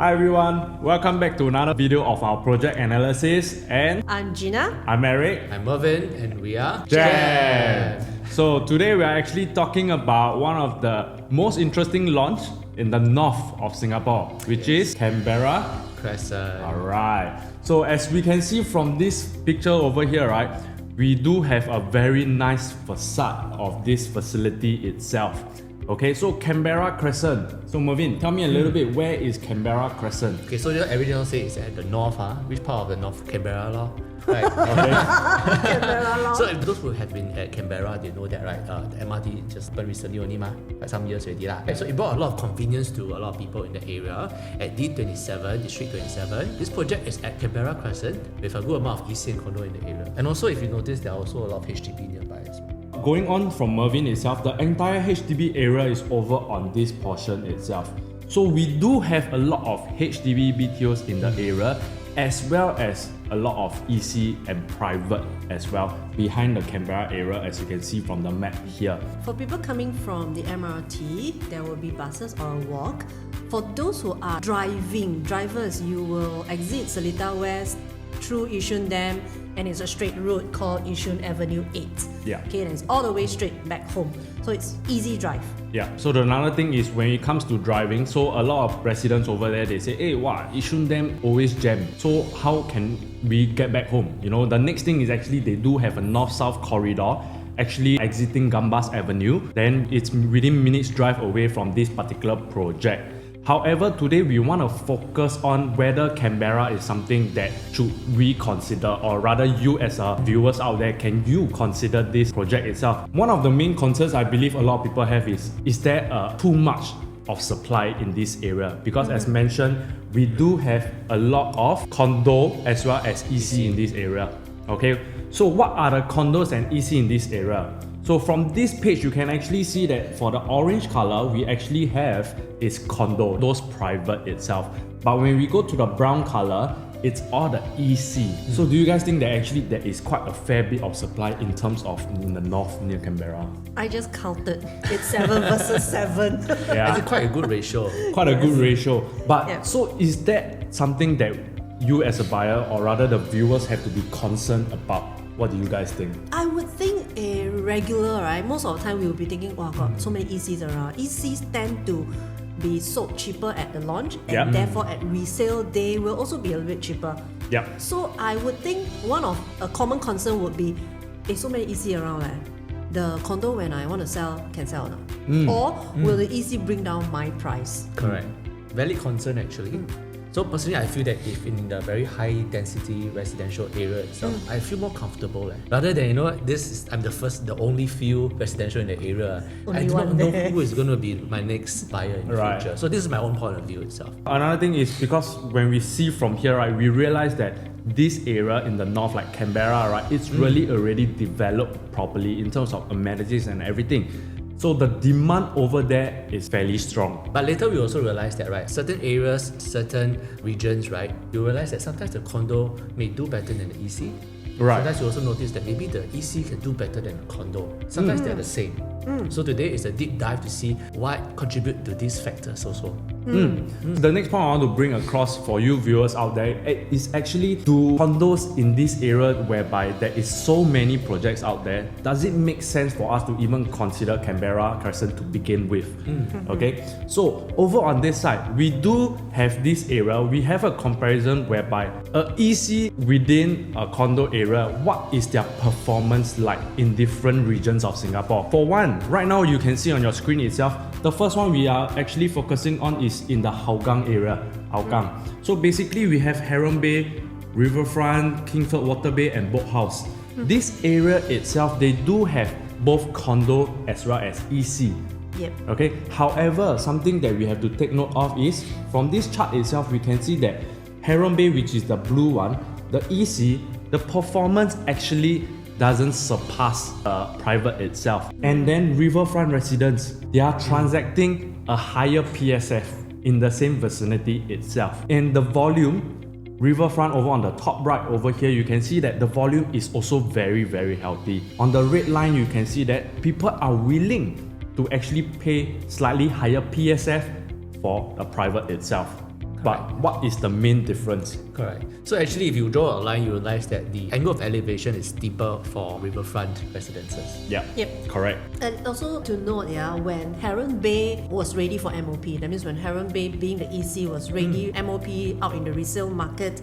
Hi everyone, welcome back to another video of our project analysis, and I'm Gina. I'm Eric. I'm Mervin, and we are Jam. So today we are actually talking about one of the most interesting launch in the north of Singapore, which is Canberra Crescent. Alright, so as we can see from this picture over here, right, we do have a very nice facade of this facility itself. Okay, so Canberra Crescent. So Mervin, tell me a little bit, where is Canberra Crescent? Okay, so everything else say it's at the north, which part of the north? Canberra law. Right. Okay. So if those who have been at Canberra, they know that, right? The MRT just opened recently only, like some years already. Right? So it brought a lot of convenience to a lot of people in the area. At D27, District 27, this project is at Canberra Crescent with a good amount of EC and Condo in the area. And also, if you notice, there are also a lot of HDB nearby as well. Going on from Mervin itself, the entire HDB area is over on this portion itself. So we do have a lot of HDB BTOs in the area, as well as a lot of EC and private as well behind the Canberra area, as you can see from the map here. For people coming from the MRT, there will be buses or a walk. For those who are drivers, you will exit Seletar West through Yishun Dam, and it's a straight road called Yishun Avenue 8. Yeah. Okay, and it's all the way straight back home. So it's easy drive. Yeah, so the another thing is when it comes to driving, so a lot of residents over there, they say, hey, wow, Yishun Dam always jam. So how can we get back home? You know, the next thing is actually they do have a north-south corridor actually exiting Gambas Avenue. Then it's within minutes drive away from this particular project. However, today we want to focus on whether Canberra is something that should we consider, or rather you as viewers out there, can you consider this project itself? One of the main concerns I believe a lot of people have is there too much of supply in this area? Because as mentioned, we do have a lot of condo as well as EC in this area. Okay, so what are the condos and EC in this area? So from this page, you can actually see that for the orange color, we actually have is condo, those private itself. But when we go to the brown color, it's all the EC. So do you guys think that actually there is quite a fair bit of supply in terms of in the north near Canberra? I just counted. It's 7 versus 7. Yeah, It's quite a good ratio. quite a good ratio. But Yeah. so is that something that you as a buyer, or rather the viewers, have to be concerned about? What do you guys think? I would think a regular, right? Most of the time we will be thinking, wow, got so many ECs around. ECs tend to be sold cheaper at the launch, and Yep. therefore at resale they will also be a little bit cheaper. Yeah. So I would think one of a common concern would be, so many EC around, the condo when I want to sell can sell or not? Or will the EC bring down my price? Correct. Valid concern actually. So personally, I feel that if in the very high density residential area itself, I feel more comfortable. Rather than, I'm the only few residential in the area. Only I do not one know there. who is going to be my next buyer in the Right. future. So this is my own point of view itself. Another thing is because when we see from here, right, we realize that this area in the north, like Canberra, right, it's really already developed properly in terms of amenities and everything. So the demand over there is fairly strong. But later we also realized that, right, certain areas, certain regions, right, you realize that sometimes the condo may do better than the EC. Right. Sometimes you also notice that maybe the EC can do better than the condo. Sometimes they're the same. So today is a deep dive to see what contribute to these factors also. The next point I want to bring across for you viewers out there is actually, do condos in this area whereby there is so many projects out there, does it make sense for us to even consider Canberra Crescent to begin with? Okay, so over on this side, we do have this area, we have a comparison whereby a EC within a condo area, what is their performance like in different regions of Singapore? For one, right now you can see on your screen itself, the first one we are actually focusing on is in the Hougang area. Hougang. So basically we have Heron Bay, Riverfront, Kingsford Water Bay and Boat House. This area itself, they do have both condo as well as EC. Yep. Okay. However, something that we have to take note of is, from this chart itself, we can see that Heron Bay, which is the blue one, the EC, the performance actually doesn't surpass private itself. And then Riverfront residents, they are transacting a higher PSF in the same vicinity itself. And the volume, Riverfront over on the top right over here, you can see that the volume is also very, very healthy. On the red line, you can see that people are willing to actually pay slightly higher PSF for the private itself. But what is the main difference? Correct. So actually, if you draw a line, you realize that the angle of elevation is steeper for riverfront residences. Yeah. Yep. Correct. And also to note, when Heron Bay was ready for MOP, that means when Heron Bay, being the EC, was ready, MOP out in the resale market,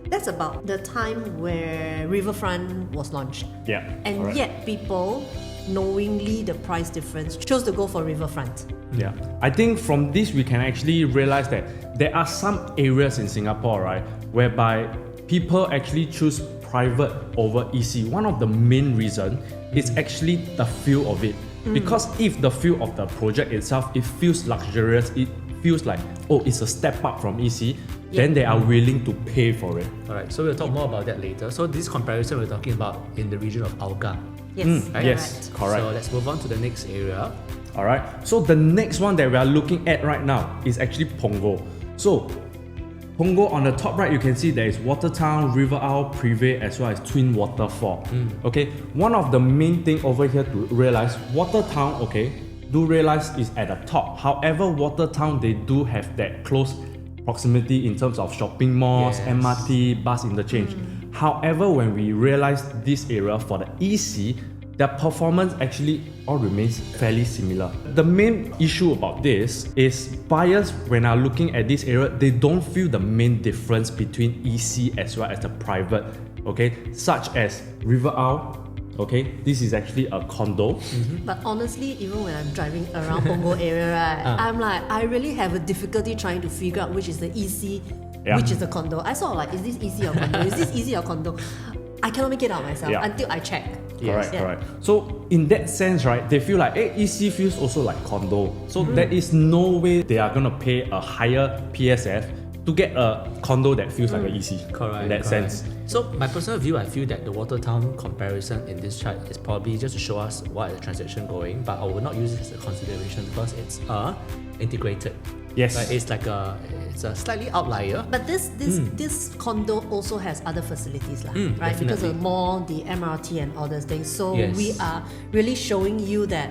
that's about the time where Riverfront was launched. Yeah. And correct. yet people, knowingly the price difference, chose to go for Riverfront. Yeah, I think from this we can actually realize that there are some areas in Singapore, right, whereby people actually choose private over EC. One of the main reasons is actually the feel of it. Because if the feel of the project itself, it feels luxurious, it feels like, oh, it's a step up from EC, then they are willing to pay for it. Alright, so we'll talk more about that later. So this comparison we're talking about in the region of Hougang. Yes, right? Yes, correct. So let's move on to the next area. Alright, so the next one that we are looking at right now is actually Punggol. So, Punggol on the top right, you can see there is Watertown, River Isle, Privé, as well as Twin Waterfall. Okay, one of the main thing over here to realize, Watertown, okay, do realize is at the top. However, Watertown, they do have that close proximity in terms of shopping malls, Yes. MRT, bus interchange. However, when we realize this area for the EC, the performance actually all remains fairly similar. The main issue about this is buyers, when are looking at this area, they don't feel the main difference between EC as well as the private, okay, such as River Isle. Okay, this is actually a condo. But honestly, even when I'm driving around Punggol area, right, I'm like, I really have a difficulty trying to figure out which is the EC, which is the condo. I sort of like, is this EC or condo? Is this EC or condo? I cannot make it out myself until I check. Correct, correct. So in that sense, right, they feel like, hey, EC feels also like condo. So there is no way they are gonna pay a higher PSF to get a condo that feels like an EC. Correct. In that sense. So my personal view, I feel that the Watertown comparison in this chart is probably just to show us what is the transaction going, but I will not use it as a consideration because it's integrated. Yes. Right? It's a slightly outlier. But this condo also has other facilities, right? Because definitely. of more the MRT and all those things. So Yes. we are really showing you that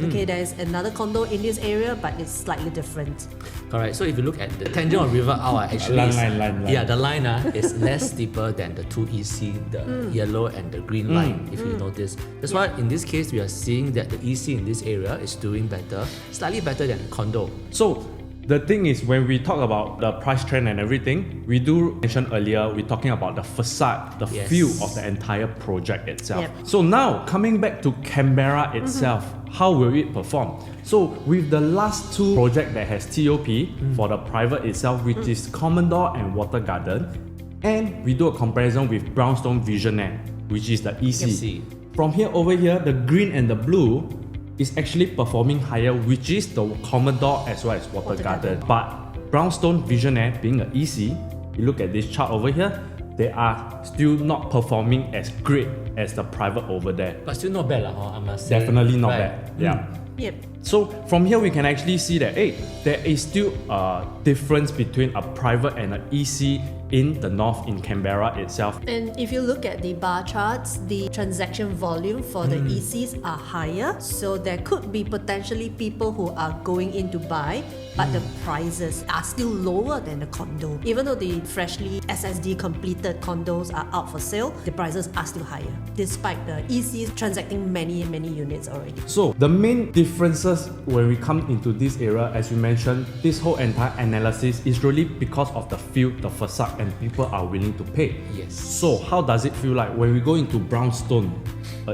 okay, there's another condo in this area, but it's slightly different. Correct. So if you look at the tangent of River Isle, actually, Line. yeah, the line is less steeper than the two EC, the yellow and the green line. If you notice, that's why in this case we are seeing that the EC in this area is doing better, slightly better than the condo. So the thing is, when we talk about the price trend and everything, we do mention earlier, we're talking about the facade, the feel of the entire project itself. Yep. So now, coming back to Canberra itself, how will it perform? So with the last two projects that has TOP for the private itself, which is Commodore and Watergarden, and we do a comparison with Brownstone Visionaire, which is the EC. From here over here, the green and the blue is actually performing higher, which is the Commodore as well as Watergarden. But Brownstone Visionaire being an EC, you look at this chart over here, they are still not performing as great as the private over there. But still not bad, I must say. Definitely not Right. bad. Yeah. Yep. So from here we can actually see that there is still a difference between a private and an EC in the north in Canberra itself. And if you look at the bar charts, the transaction volume for the ECs are higher. So there could be potentially people who are going in to buy, but the prices are still lower than the condo. Even though the freshly SSD completed condos are out for sale, the prices are still higher, despite the ECs transacting many units already. So the main differences when we come into this area, as you mentioned, this whole entire analysis is really because of the feel, the facade, and people are willing to pay. Yes. So how does it feel like when we go into Brownstone,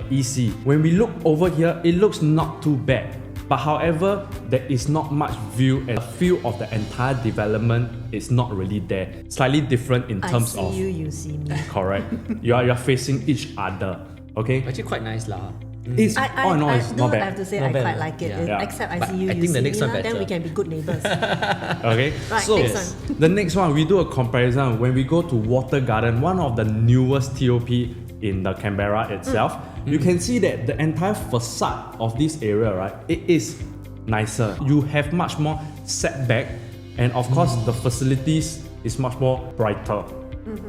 EC? When we look over here, it looks not too bad. But however, there is not much view, and the feel of the entire development is not really there. Slightly different in terms I see you see me. Correct. You are facing each other. Okay. Actually quite nice lah. It's all in all, it's not I bad. have to say Not I bad, quite like it. Yeah. Except I But see you, I you think the see next me one lah, then better. we can be good neighbors. Okay. Right, So next one. the next one, we do a comparison. When we go to Watergarden, one of the newest TOP in the Canberra itself, you can see that the entire facade of this area, right, it is nicer. You have much more setback, and of course the facilities is much more brighter.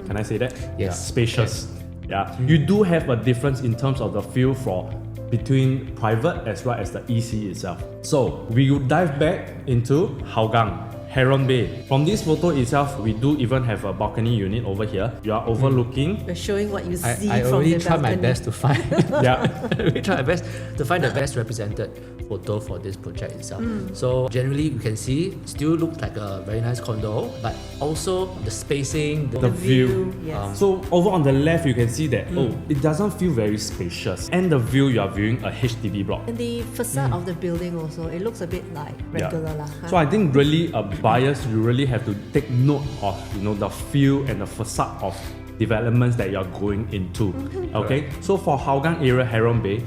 Can I say that? Yes. Spacious. Yeah. You do have a difference in terms of the feel for between private as well as the EC itself. So we will dive back into Hougang. Heron Bay. From this photo itself, we do even have a balcony unit over here. You are overlooking. We're showing what you see I from already the try my balcony. best to find. Yeah. We try our best to find the best represented photo for this project itself. So generally, you can see still looks like a very nice condo, but also the spacing, The view. Yes. So over on the left, you can see that it doesn't feel very spacious, and the view you are viewing a HDB block. And the facade of the building also, it looks a bit like regular lah. So I think really buyers, you really have to take note of the feel and the facade of developments that you're going into. Okay, so for Hougang area, Heron Bay,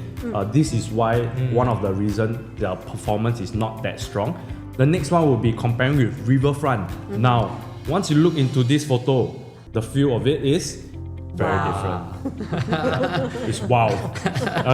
this is why one of the reasons the performance is not that strong. The next one will be comparing with Riverfront. Now, once you look into this photo, the feel of it is very different. It's wow.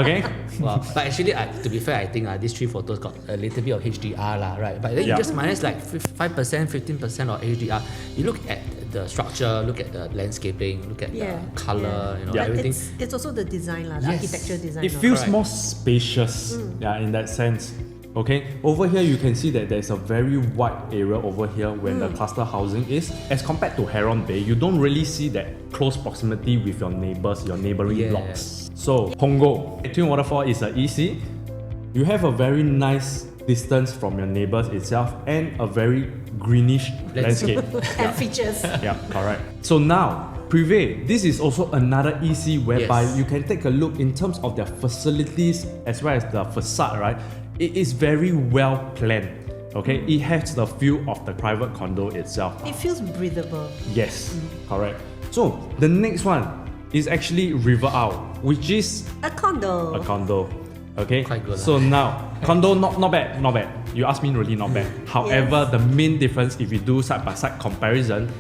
Okay. Wow. But actually, to be fair, I think these three photos got a little bit of HDR lah, right? But then you just minus like 5%, 15% of HDR. You look at the structure, look at the landscaping, look at the color, But everything. It's also the design lah, the architecture design. It feels more spacious, in that sense. Okay, over here you can see that there's a very wide area over here when the cluster housing is. As compared to Heron Bay, you don't really see that close proximity with your neighbors, your neighboring blocks. So, Hongo, Twin Waterfall is an EC. You have a very nice distance from your neighbors itself and a very greenish landscape. And features. Yeah, correct. So now, Privé, this is also another EC whereby you can take a look in terms of their facilities as well as the facade, right? It is very well planned. Okay, it has the feel of the private condo itself. It feels breathable. Yes, correct. So the next one is actually River Isle, which is A condo. a condo. Okay, Quite good, so now condo not bad, not bad. You ask me, really not bad. However, the main difference if you do side by side comparison,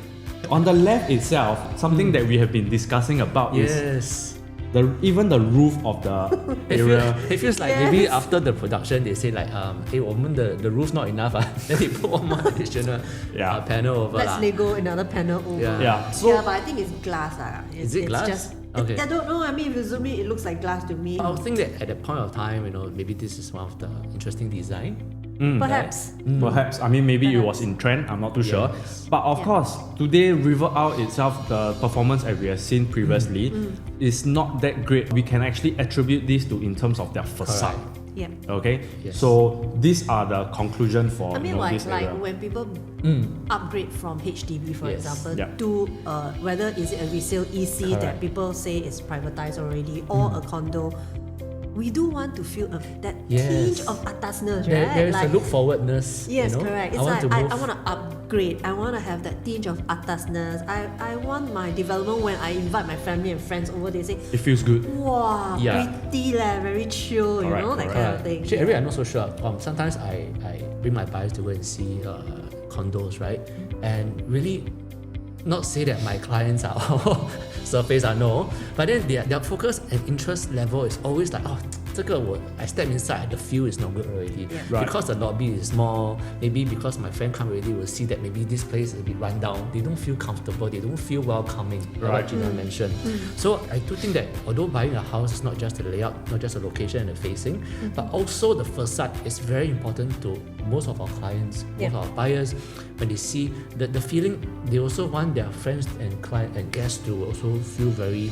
on the left itself, something that we have been discussing about is even the roof of the area. It feels like maybe after the production they say like hey, the roof's not enough. Then they put one more additional panel over. Let's Lego another panel over. Yeah. So But I think it's glass. Is it glass? Just, Okay. I don't know. I mean, if you zoom in, it looks like glass to me. I would think that at that point of time, maybe this is one of the interesting design. Perhaps. Perhaps, I mean, maybe it was in trend, I'm not too sure. But of course, today River Isle itself, the performance as we have seen previously, is not that great. We can actually attribute this to in terms of their facade. Yeah. Okay, Yes. so these are the conclusion for I mean, this area. like when people upgrade from HDB, for Yes. example, Yeah. to whether is it a resale EC that Correct. people say is privatized already or a condo, we do want to feel that Yes. tinge of atasness, There right? is a look forwardness. Yes, you know? correct. It's I want like to move. I want to upgrade. I want to have that tinge of atasness. I want my development when I invite my family and friends over, they say, It feels good. wow, Yeah. pretty leh, very chill, you Correct, know, that correct. kind of thing. Actually, every I'm not so sure. Sometimes I bring my buyers to go and see condos, right? And really, not say that my clients are all surface no, but then their focus and interest level is always like, I step inside, the feel is not good already. Yeah. Right. Because the lobby is small, maybe because my friend come already will see that maybe this place is a bit run down. They don't feel comfortable, they don't feel welcoming, like what Gina mentioned. So I do think that although buying a house is not just the layout, not just the location and the facing, but also the facade is very important to most of our clients, most of our buyers. When they see the feeling, they also want their friends and client and guests to also feel very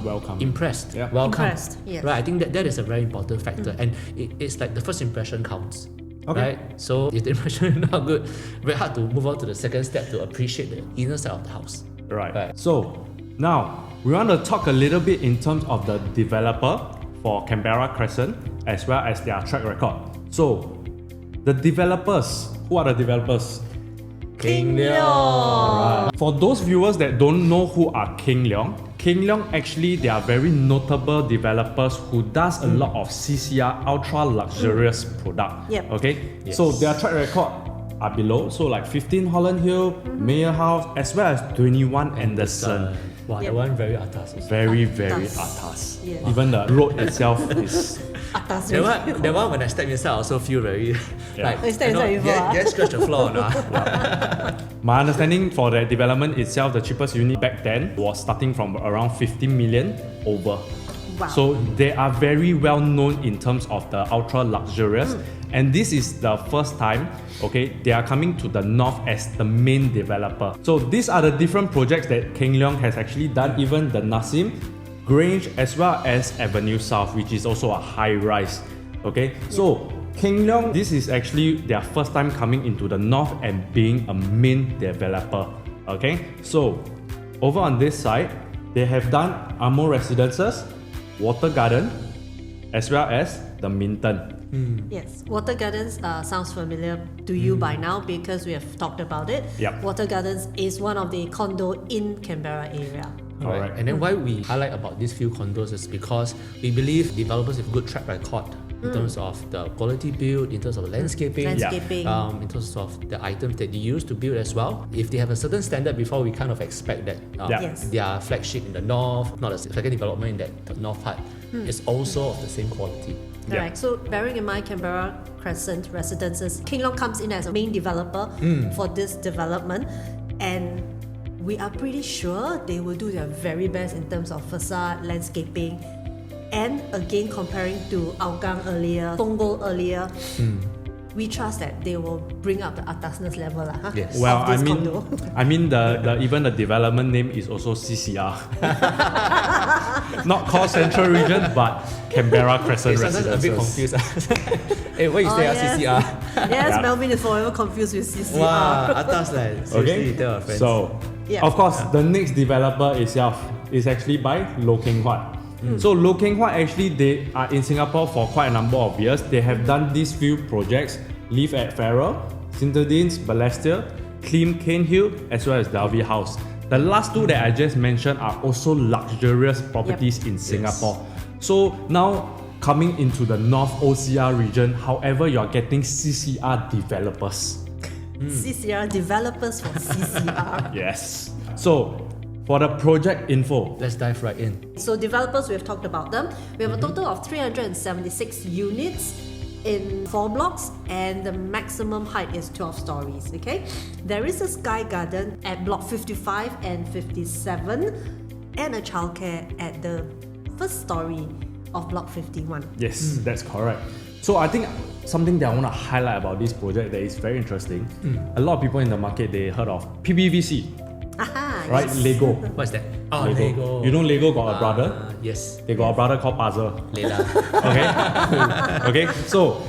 Welcome. impressed, Yeah. welcome. Impressed, yes. Right, I think that is a very important factor, and it's like the first impression counts. Okay. Right, so if the impression is not good, very hard to move on to the second step to appreciate the inner side of the house. Right. Right. So now we want to talk a little bit in terms of the developer for Canberra Crescent as well as their track record. So the developers, who are the developers? King Right. For those viewers that don't know who are King Leong actually they are very notable developers who does a lot of CCR ultra luxurious product. Yep. Okay. Yes. So their track record are below. So like 15 Holland Hill, Mayor House, as well as 21 Anderson. Wow, Yep. the one very atas. Very, very Atas. atas. Yeah. Even the road itself is Atas. That one when I step inside, I also feel very like Oh, you step inside before, ah? scratch the floor. No? my understanding for the development itself, the cheapest unit back then was starting from around 15 million over. Wow. So they are very well known in terms of the ultra luxurious. And this is the first time, okay, they are coming to the north as the main developer. So these are the different projects that Keng Leong has actually done, even the Nassim, Grange, as well as Avenue South, which is also a high rise. Okay, so Keng Leong, this is actually their first time coming into the north and being a main developer. Okay, so over on this side, they have done Amo Residences, Watergarden, as well as the Minton. Yes, Watergardens sounds familiar to you by now because we have talked about it. Yep. Watergardens is one of the condo in Canberra area. Correct. And then why we highlight about these few condos is because we believe developers have good track record in terms of the quality build, in terms of landscaping, Landscaping. in terms of the items that they use to build as well. If they have a certain standard before, we kind of expect that Yes. their flagship in the north, not a second development in that north part, is also of the same quality. Correct. So bearing in mind Canberra Crescent Residences, Keng Leong comes in as a main developer for this development, and we are pretty sure they will do their very best in terms of facade, landscaping, and again comparing to Hougang earlier, Punggol earlier, we trust that they will bring up the atasness level Yes. Well, of this condo. I mean the even the development name is also CCR. Not called Central Region, but Canberra Crescent Sometimes a bit Residences. confused. Hey, what you say? yes. CCR? Yes, Yeah. Melvin is forever confused with CCR. Wow, atas lah. Seriously, Okay, tell our friends. so Yeah. of course the next developer itself is actually by Loh Keng Huat. So Loh Keng Huat actually they are in Singapore for quite a number of years. They have done these few projects: Live at Farrer, Citadines, Balestier, Clean Cane Hill, as well as Dalvey House. The last two that I just mentioned are also luxurious properties in Singapore. So now coming into the North OCR region, however, you're getting CCR developers. CCR developers for CCR. Yes. So for the project info, Let's dive right in. So developers, we have talked about them. We have a total of 376 units in 4 blocks, and the maximum height is 12 stories. Okay, there is a sky garden at block 55 and 57, and a childcare at the first story of block 51. yes, that's correct. So I think something that I want to highlight about this project that is very interesting. A lot of people in the market, they heard of PBVC, Aha, right? yes. Lego. What's that? Oh, Lego. You know Lego got a brother? Yes. They got a brother called Puzzle. Leila. Okay. Okay. So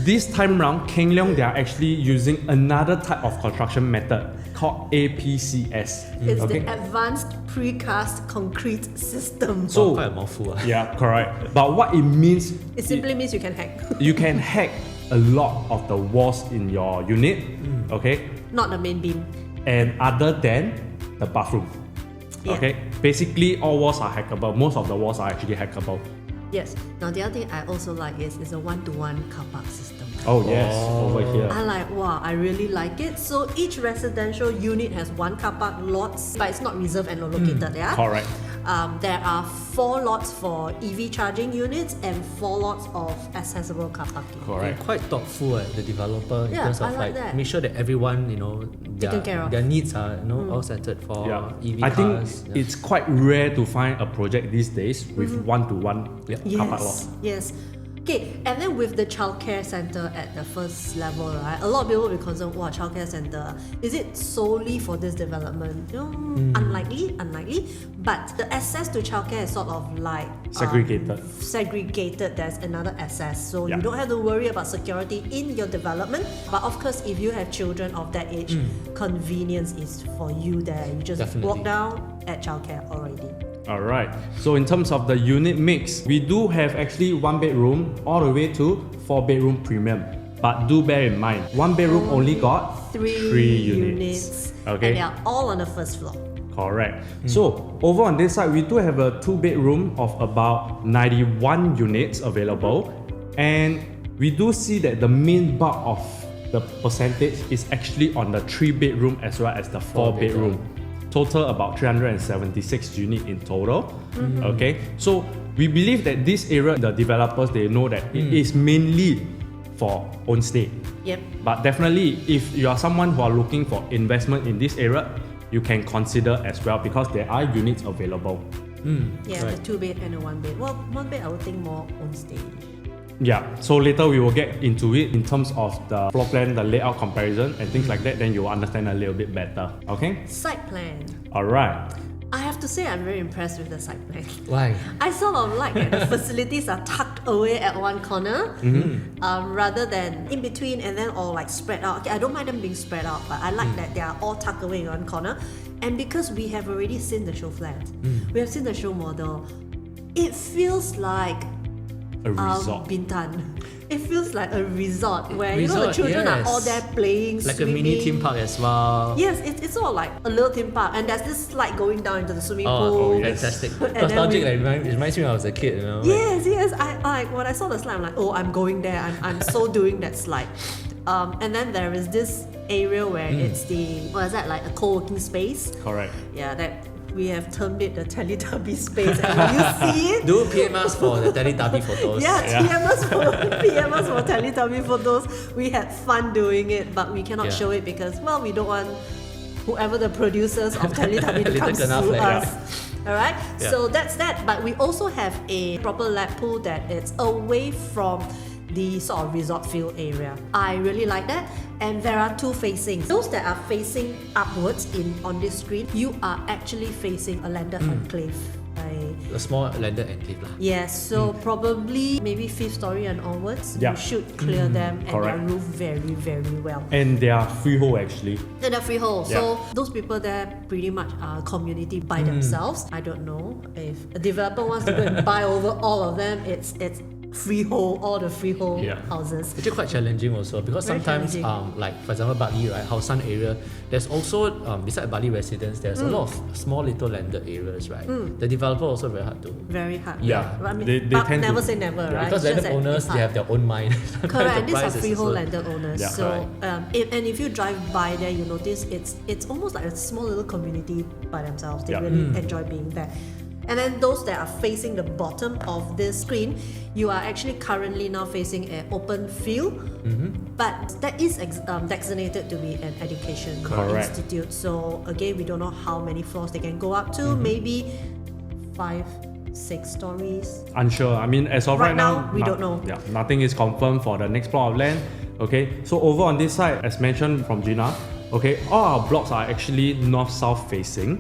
this time round, Keng Leong, they are actually using another type of construction method called APCS. It's Okay. the Advanced Precast Concrete System. So quite a mouthful. yeah, correct. But what it means, It simply means you can hack. you can hack a lot of the walls in your unit. Okay. Not the main beam. And other than the bathroom. Yeah. Okay. Basically, all walls are hackable. Most of the walls are actually hackable. Yes. Now the other thing I also like is a one-to-one car park system. Oh yes, over here. I like, wow, I really like it. So each residential unit has one car park lots, but it's not reserved and located. Yeah. Correct. There are 4 lots for EV charging units and 4 lots of accessible car parking. Correct. Quite thoughtful, the developer, in Yeah, terms of I like that. make sure that everyone, Taken care of. their needs are, all centered for Yeah. EV I think cars. it's quite rare to find a project these days with one-to-one car park lot. Yes. Okay, and then with the childcare center at the first level, right? A lot of people will be concerned, wow, childcare center, is it solely for this development? Unlikely. But the access to childcare is sort of like segregated. There's another access, so Yeah. you don't have to worry about security in your development. But of course, if you have children of that age, convenience is for you there. You just Definitely. walk down at childcare already. Alright, so in terms of the unit mix, we do have actually 1 bedroom all the way to 4 bedroom premium. But do bear in mind, 1 bedroom only got 3 units. Okay. And they are all on the first floor. Correct. So over on this side, we do have a 2 bedroom of about 91 units available, and we do see that the main bulk of the percentage is actually on the 3 bedroom as well as the 4 bedroom. Total about 376 units in total. Okay, so we believe that this area, the developers, they know that it is mainly for own stay. Yep. But definitely, if you are someone who are looking for investment in this area, you can consider as well because there are units available. Yeah, the 2-bed and a 1-bed. Well, 1-bed I would think more on stay. Yeah, so later we will get into it in terms of the floor plan, the layout comparison and things like that, then you'll understand a little bit better. Okay? Site plan. Alright. I have to say I'm very impressed with the site plan. Why? I sort of like that the facilities are tucked away at one corner rather than in between and then all like spread out. Okay, I don't mind them being spread out, but I like that they are all tucked away in one corner. And because we have already seen the show flat, we have seen the show model, it feels like A resort. Bintan. It feels like a resort where you know the children are all there playing, like swimming. a mini theme park as well. Yes, it's all like a little theme park, and there's this slide going down into the swimming pool. Oh, fantastic. And then Nostalgic, we- like, it reminds me when I was a kid, you know. Yes. I when I saw the slide, I'm like, oh, I'm going there. I'm so doing that slide. And then there is this area where it's the what is that, like a co-working space? Correct. Yeah, that we have termed it the Teletubby space. And when you see it, Do PMS for the Teletubby photos. yeah, PMS for Teletubby photos. We had fun doing it, but we cannot show it because, well, we don't want whoever the producers of Teletubby to come Little sue Knuckle, us. Alright, so that's that. But we also have a proper lap pool that it's away from the sort of resort feel area. I really like that. And there are two facings. Those that are facing upwards on this screen, you are actually facing a landed enclave. A small landed enclave lah. Yes, so probably maybe 5th story and onwards, Yeah. you should clear them and Correct. they're roofed very, very well. And they are freehold actually. And they're freehold. Yeah. So those people there pretty much are a community by themselves. I don't know if a developer wants to go and buy over all of them. It's freehold, all the freehold houses. Actually quite challenging also because Very sometimes challenging. like for example Bali, right, Hausan area, there's also beside Bali residence there's a lot of small little landed areas, right? The developer also very hard to Very hard. Yeah. I mean, They but tend never to- say never, right? because It's just landed that owners it's they hard. have their own mind. Sometimes Correct, the and these are price is freehold also- landed owners. Yeah, so, correct. and if you drive by there, you notice it's almost like a small little community by themselves. They Yeah. really enjoy being there. And then those that are facing the bottom of this screen, you are actually currently now facing an open field, but that is designated to be an education Correct. institute. So again, we don't know how many floors they can go up to. Maybe 5, 6 stories. Unsure. I mean, as of Right right, now, we don't know. Yeah, nothing is confirmed for the next plot of land. Okay, so over on this side, as mentioned from Gina, okay, all our blocks are actually north-south facing.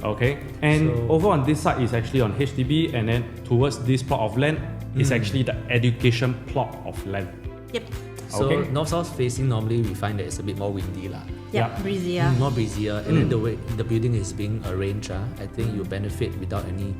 Okay, and So- over on this side is actually on HDB, and then towards this plot of land is actually the education plot of land. Yep. So Okay. north-south facing normally we find that it's a bit more windy lah. Yeah, Yeah. breezier. More breezier, and then the way the building is being arranged, I think you benefit without any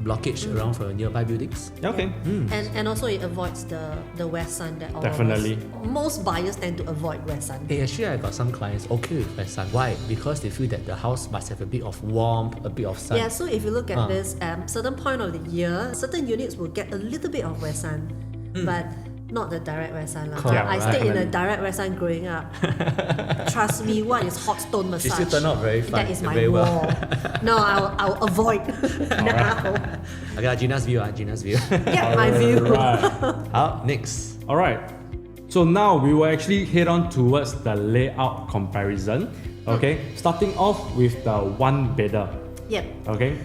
blockage around for nearby buildings. Okay. And also it avoids the west sun that all Definitely. of us, most buyers tend to avoid west sun. Hey, actually, I got some clients okay with west sun. Why? Because they feel that the house must have a bit of warmth, a bit of sun. Yeah, so if you look at this, certain point of the year, certain units will get a little bit of west sun, but not the direct west sun. Lah. Correct, I right. stayed in a direct west sun growing up. Trust me, one is hot stone massage. It still turned out very fun. That is my very well. wall. No, I'll avoid now. Okay, Gina's view. Gina's view. Yeah, my view. Right. Up next. All right. So now we will actually head on towards the layout comparison. Okay, starting off with the one bedder. Yep. Okay.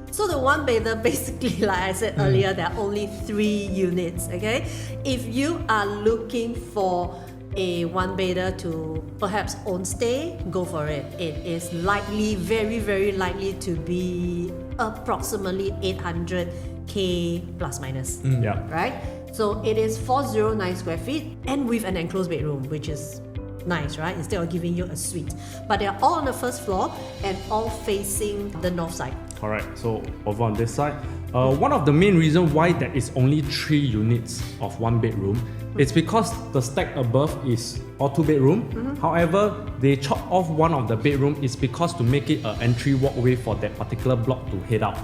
So the one bedder, basically, like I said earlier, there are only 3 units. Okay, if you are looking for a one bedder to perhaps own stay, go for it. It is likely, very, very likely to be approximately 800k plus minus. Yeah. Right? So it is 409 square feet and with an enclosed bedroom, which is nice, right? Instead of giving you a suite. But they're all on the first floor and all facing the north side. Correct. So over on this side, one of the main reasons why there is only 3 units of 1 bedroom, it's because the stack above is all 2 bedroom. However, they chop off one of the bedroom is because to make it an entry walkway for that particular block to head out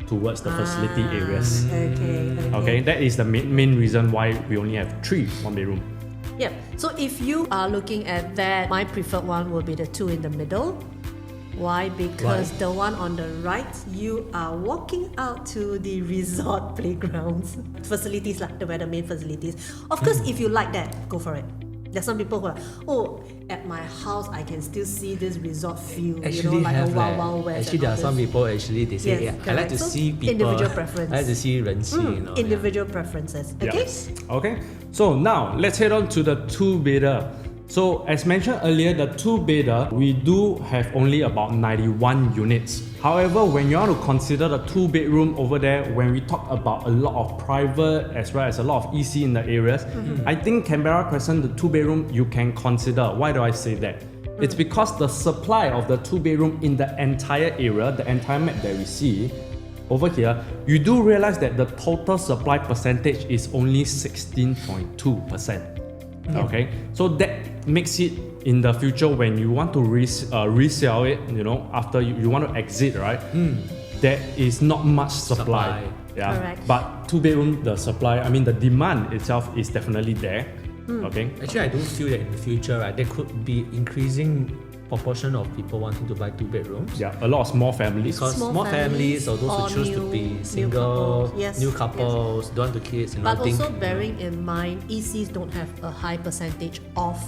towards the facility areas. Okay, that is the main reason why we only have 3 1 bedroom. Yeah. So if you are looking at that, my preferred one will be the 2 in the middle. Why? Because the one on the right, you are walking out to the resort playgrounds facilities, like the main facilities. Of course, if you like that, go for it. There's some people who are, oh, at my house I can still see this resort view, Actually, like have a Wild West. Actually, there are some people actually they say, Yes, I like to correct. So, see people. individual preference. I like to see 人气, you know. Individual preferences. Okay. Yes. Okay. So now let's head on to the two-bedder. So as mentioned earlier, the two-bedder, we do have only about 91 units. However, when you want to consider the two-bedroom over there, when we talk about a lot of private as well as a lot of EC in the areas, I think Canberra Crescent, the two-bedroom, you can consider. Why do I say that? It's because the supply of the two-bedroom in the entire area, the entire map that we see, over here, you do realize that the total supply percentage is only 16.2%. Okay, so that makes it in the future when you want to resell it, you know, after you want to exit, right? There is not much supply. Yeah, Correct. but two-bedroom, the supply, I mean the demand itself is definitely there. Okay. Actually, I do feel that in the future, right, there could be increasing proportion of people wanting to buy 2 bedrooms. Yeah, a lot of small families. Because Small small families or those or who choose to new be single, couples. Yes, new yes. couples, don't want the kids, and But I think also bearing in mind, ECs don't have a high percentage of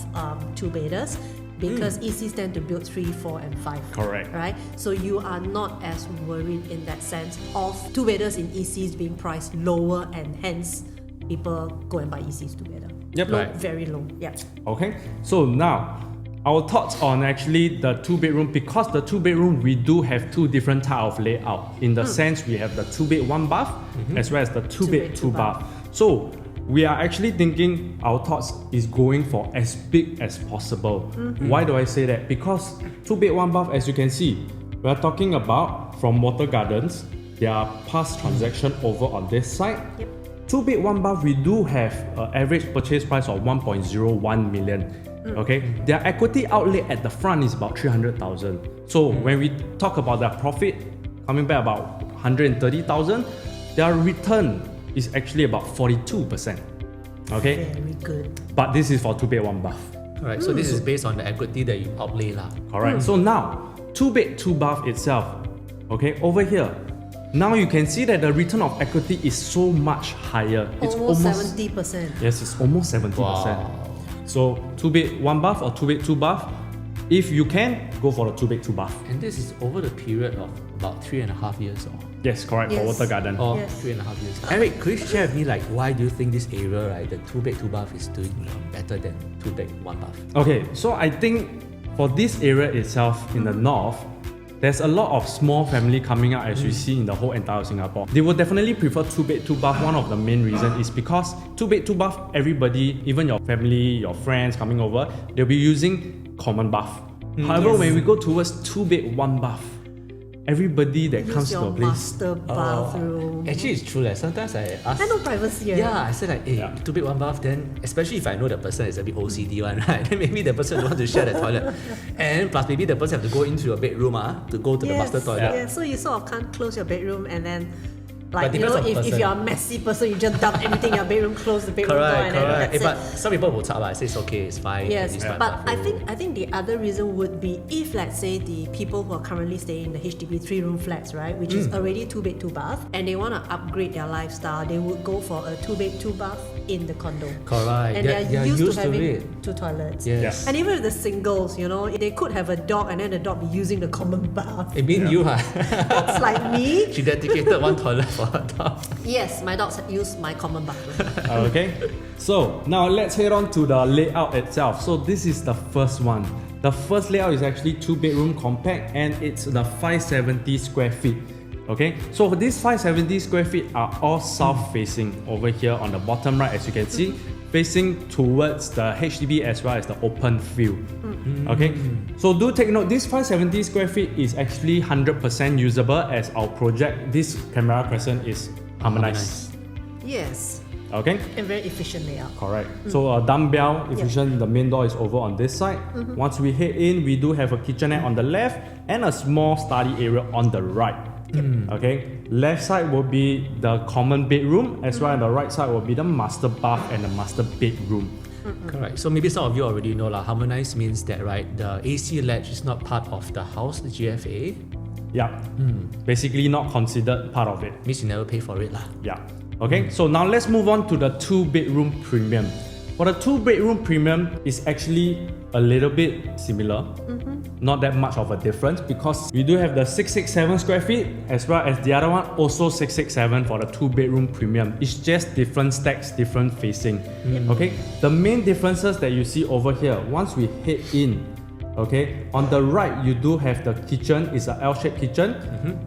two-bedders because ECs tend to build 3, 4, and 5. Correct. Right? So you are not as worried in that sense of two-bedders in ECs being priced lower, and hence people go and buy ECs together. Yep. Low, Right. very low. Yeah. Okay, so now our thoughts on actually the two-bedroom, because the two-bedroom we do have 2 different type of layout. In the sense we have the 2-bed 1 bath as well as the 2-bed 2 bath. So we are actually thinking our thoughts is going for as big as possible. Why do I say that? Because 2-bed 1 bath, as you can see, we are talking about from Watergardens, their past transaction over on this side. Yep. 2-bed 1 bath, we do have an average purchase price of 1.01 million. Okay, their equity outlay at the front is about 300,000. So when we talk about their profit coming back about 130,000, their return is actually about 42%. Okay, Very good. but this is for 2-bed 1 bath. Alright, so this is based on the equity that you outlay lah. Correct. So now 2-bed 2 bath itself. Okay, over here. Now you can see that the return of equity is so much higher. It's Almost 70%. Yes, it's almost 70%. Wow. So 2-bed 1 bath or 2-bed 2 bath, if you can, go for the 2-bed 2 bath. And this is over the period of about 3.5 years or Yes, correct, Yes. for Water Garden. Yes. 3.5 years. Eric, could you share with me like why do you think this area, right, the 2-bed 2 bath is doing better than 2-bed 1 bath? Okay, so I think for this area itself in the north, there's a lot of small family coming out as we see in the whole entire Singapore. They will definitely prefer 2-bed 2 bath. One of the main reasons is because 2-bed 2 bath, everybody, even your family, your friends coming over, they'll be using common bath. However, Yes. when we go towards 2-bed 1 bath, everybody that comes Use to your a place, master bathroom. Actually, it's true. Like, sometimes I ask. And no privacy. Right? Yeah, I said like, hey, 2-bed 1 bath, then especially if I know the person is a bit OCD one, right? Then maybe the person don't want to share the toilet. And plus maybe the person have to go into your bedroom to go to the master toilet. Yeah, so you sort of can't close your bedroom and then like, But you know, depends on if person. you're a messy person, you just dump everything in your bedroom, close the bedroom door, Correct, and then correct. that's But it. some people will talk about it, say it's okay, it's fine. Yes, use my but bathroom. I think the other reason would be if, let's say, the people who are currently staying in the HDB 3-room flats, right, which is already 2-bed 2 bath, and they want to upgrade their lifestyle, they would go for a 2-bed 2 bath in the condo. Correct. And They're used to to having it. 2 toilets. Yes. And even with the singles, you know, they could have a dog and then the dog be using the common bath. It mean you, huh? That's like me. She dedicated 1 toilet for her dog. Yes, my dogs use my common bathroom. Okay, so now let's head on to the layout itself. So this is the first one. The first layout is actually 2-bedroom compact and it's the 570 square feet. Okay, so these 570 square feet are all south facing over here on the bottom right, as you can see, facing towards the HDB as well as the open field. Okay, so do take note, this 570 square feet is actually 100% usable as our project, this Canberra Crescent, is harmonized. Yes, Okay. and very efficient layout. Correct. So dumbbell efficient, the main door is over on this side. Once we head in, we do have a kitchenette on the left and a small study area on the right. Okay. Left side will be the common bedroom, as well as the right side will be the master bath and the master bedroom. Correct. So maybe some of you already know harmonized means that, right, the AC ledge is not part of the house, the GFA. Yeah. Basically not considered part of it. Means you never pay for it lah. Yeah. Okay, so now let's move on to the 2-bedroom premium. For the 2-bedroom premium, it's actually a little bit similar. Not that much of a difference because we do have the 667 square feet as well as the other one also 667 for the 2-bedroom premium. It's just different stacks, different facing. Okay, the main differences that you see over here, once we head in, okay, on the right you do have the kitchen, it's an L-shaped kitchen.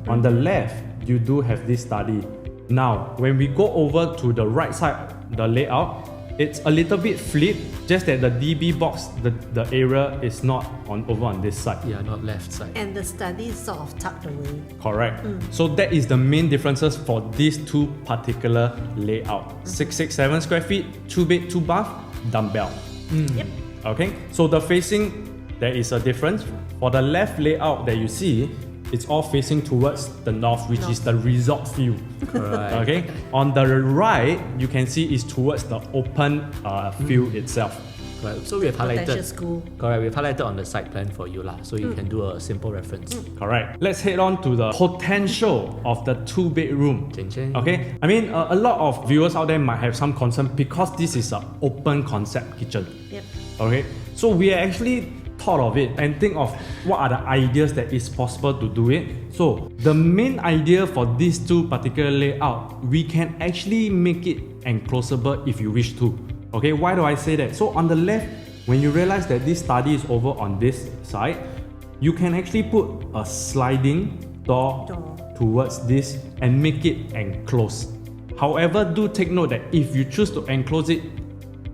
On the left you do have this study. Now when we go over to the right side, the layout, it's a little bit flipped, just that the DB box, the area is not over on this side. Yeah, not left side. And the study is sort of tucked away. Correct. So that is the main differences for these two particular layout. 667 square feet, 2-bed, 2-bath, dumbbell. Yep. Okay, so the facing, there is a difference. For the left layout that you see, it's all facing towards the north, which is the resort view. Right. Okay, on the right, you can see is towards the open field itself. Right. So we have Potential highlighted. school. Correct. We've highlighted on the site plan for you so you can do a simple reference. Correct. Let's head on to the potential of the 2-bedroom. Ching ching. Okay, I mean a lot of viewers out there might have some concern because this is an open concept kitchen. Yep. Okay, so we actually thought of it and think of what are the ideas that is possible to do it. So the main idea for these two particular layout, we can actually make it enclosable if you wish to. Okay, why do I say that? So on the left, when you realize that this study is over on this side, you can actually put a sliding door towards this and make it enclosed. However, do take note that if you choose to enclose it,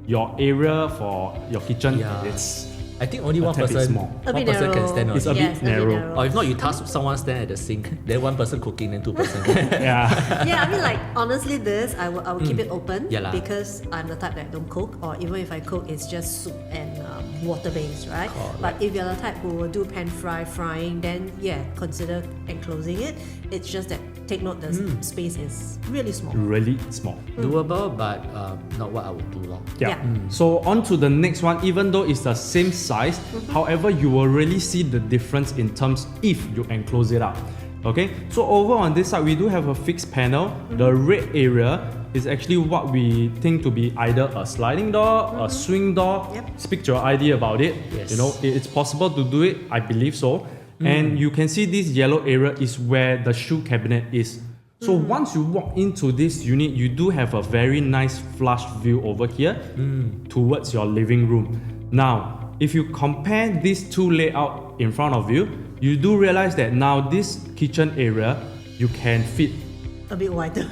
your area for your kitchen, it's I think only a one tad bit person, small. A one bit person can narrow. stand on It's it. a bit Yes, narrow. Or if not, you task someone stand at the sink, then one person cooking, then 2 person. Yeah. Yeah, I mean, like, honestly, this I will keep it open Yeah lah. because I'm the type that don't cook, or even if I cook, it's just soup and water based, right? Correct. But if you're the type who will do pan frying, then yeah, consider enclosing it. It's just that take note the space is really small. Really small. Doable, but not what I would do. Yeah. Yeah. So on to the next one, even though it's the same size, however, you will really see the difference in terms if you enclose it up. Okay, so over on this side, we do have a fixed panel. The red area is actually what we think to be either a sliding door, a swing door. Yep. Speak to your idea about it. Yes. You know, it's possible to do it. I believe so. And you can see this yellow area is where the shoe cabinet is. So once you walk into this unit, you do have a very nice flush view over here towards your living room. Now, if you compare these two layout in front of you, you do realize that now this kitchen area, you can fit A bit wider.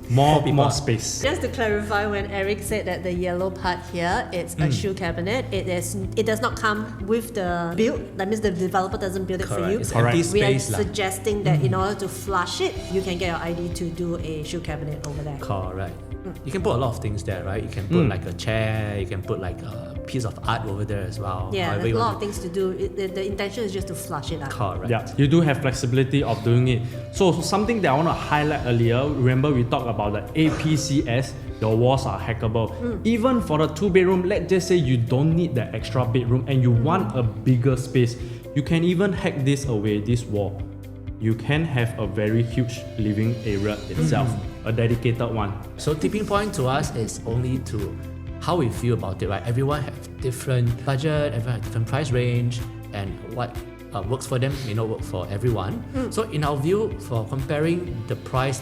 more space. Just to clarify, when Eric said that the yellow part here, it's a shoe cabinet. It does not come with the build. That means the developer doesn't build it for you. It's Correct. empty We are space. suggesting that in order to flush it, you can get your ID to do a shoe cabinet over there. Correct. You can put a lot of things there, right? You can put like a chair, you can put like a piece of art over there as well. Yeah, However there's you a lot want of things to do. The intention is just to flush it out. Correct. Yeah, you do have flexibility of doing it. So something that I want to highlight earlier, remember we talked about the APCS, your walls are hackable. Even for the 2-bedroom, let's just say you don't need that extra bedroom and you want a bigger space, you can even hack this away, this wall. You can have a very huge living area itself, a dedicated one. So tipping point to us is only to how we feel about it, right? Everyone have different budget, everyone have different price range, and what works for them may not work for everyone. So in our view, for comparing the price,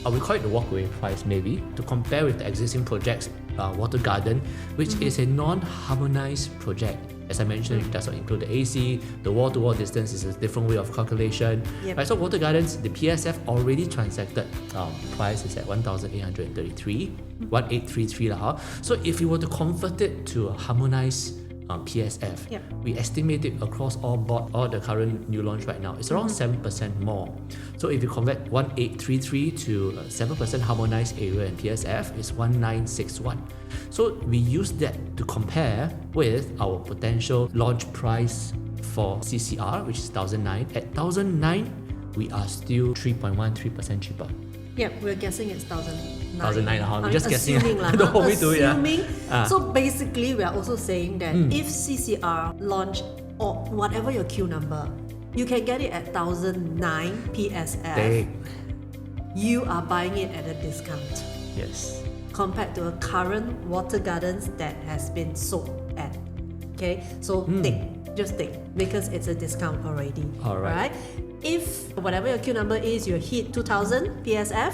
we call it the walkaway price maybe, to compare with the existing projects, Watergarden, which is a non-harmonized project. As I mentioned, it does not include the AC, the wall-to-wall distance is a different way of calculation. Yep. Right, so Watergardens, the PSF already transacted price is at 1,833, 1,833 lah. So if you were to convert it to a harmonized PSF, Yep. we estimate it across all the current new launch right now, it's around 7% more. So if you convert 1,833 to 7% harmonized area in PSF, it's 1,961. So we use that to compare with our potential launch price for CCR, which is 1,009. At 1,009, we are still 3.13% cheaper. Yeah, we're guessing it's 1,009. 1,009, I'm we're just guessing. assuming lah. Don't hold me to it, yeah. Assuming. Ah. So basically, we are also saying that if CCR launch or whatever your queue number, you can get it at 1,009 PSF. Dang. You are buying it at a discount. Yes. compared to a current Watergardens that has been sold at. Okay, so just think, because it's a discount already. Alright. Right? If whatever your queue number is, you hit 2000 PSF,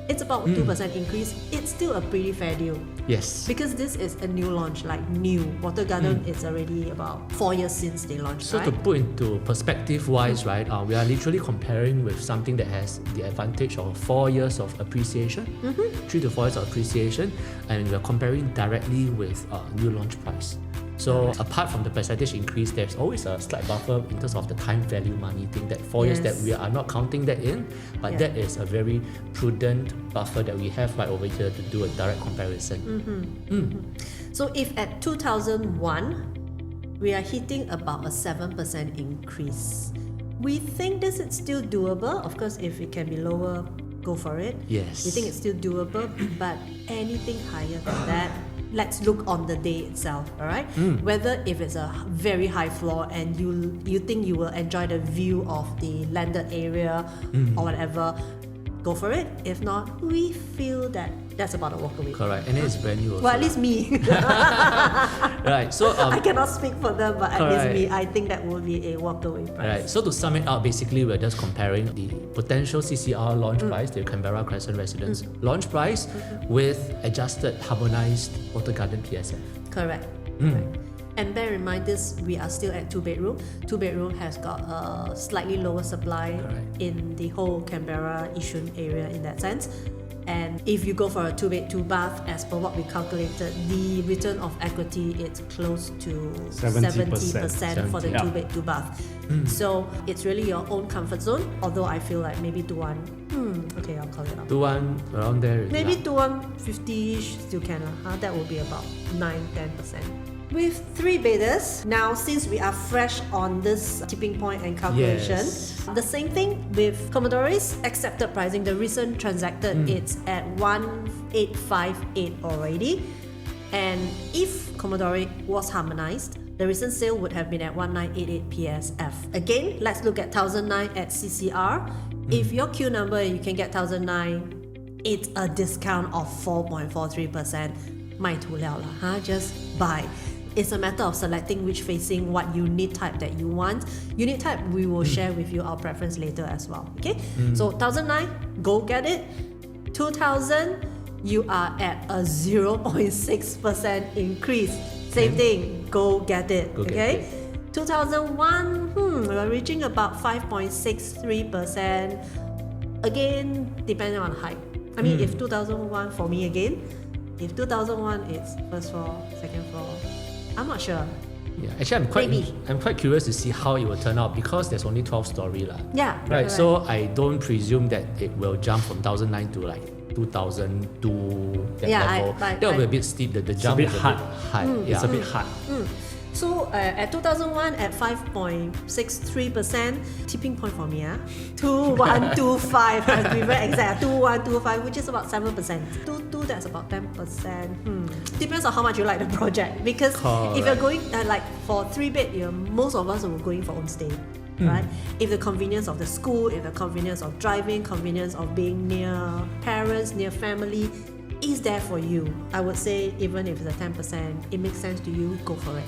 it's about 2% increase. It's still a pretty fair deal. Yes. Because this is a new launch, like new. Watergarden is already about 4 years since they launched, So right? to put into perspective wise, right, we are literally comparing with something that has the advantage of 4 years of appreciation, 3 to 4 years of appreciation, and we are comparing directly with new launch price. So apart from the percentage increase, there's always a slight buffer in terms of the time value money thing, that 4 years that we are not counting that in, but that is a very prudent buffer that we have right over here to do a direct comparison. So if at 2001, we are hitting about a 7% increase. We think this is still doable. Of course, if it can be lower, go for it. Yes. We think it's still doable, but anything higher than that, let's look on the day itself, all right? Whether if it's a very high floor and you think you will enjoy the view of the landed area or whatever, go for it. If not, we feel that that's about a walk away. Correct, and then it's brand new also. Well, at least me. Right, so I cannot speak for them, but at least Correct. me, I think that will be a walk away price. Right, so to sum it up, basically we're just comparing the potential CCR launch price, the Canberra Crescent Residence launch price, with adjusted harmonized Watergarden PSF. Correct. Correct. And bear in mind this, we are still at 2-bedroom. 2-bedroom has got a slightly lower supply in the whole Canberra Yishun area in that sense. And if you go for a 2-bed, 2-bath, as per what we calculated, the return of equity is close to 70% for the 2-bed, 2-bath. So it's really your own comfort zone. Although I feel like maybe 2-1, okay, I'll call it out. 2-1 around there. Maybe 2-1, 50-ish still can. That will be about 9-10%. With 3 bedders, now since we are fresh on this tipping point and calculation, the same thing with Commodore's accepted pricing. The recent transacted, it's at 1858 already. And if Commodore was harmonized, the recent sale would have been at 1988 PSF. Again, let's look at 1009 at CCR. If your queue number, you can get 1009, it's a discount of 4.43%. 卖涂料啦, just buy. It's a matter of selecting which facing, what unit type that you want. Unit type, we will share with you our preference later as well. Okay? So 1009, go get it. 2000, you are at a 0.6% increase. Same thing, go get it. Go get okay? it. 2001, we're reaching about 5.63%. Again, depending on height. I mean, if 2001 for me again, if 2001 it's first floor, second floor, I'm not sure. Yeah, actually I'm quite curious to see how it will turn out, because there's only 12 story lah. Yeah. Right, correct. so I don't presume that it will jump from 1009 to like 2002 that level. That will be a bit steep. The jump bit is a hard. bit high. It's a bit hard. So at 2001 at 5.63%, tipping point for me, 2125, I have to be very exact, 2125, which is about 7%. 22, that's about 10%. Depends on how much you like the project, because if you're going like for 3-bed, most of us are going for homestay. Right? If the convenience of the school, if the convenience of driving, convenience of being near parents, near family is there for you, I would say even if it's a 10%, it makes sense to you, go for it.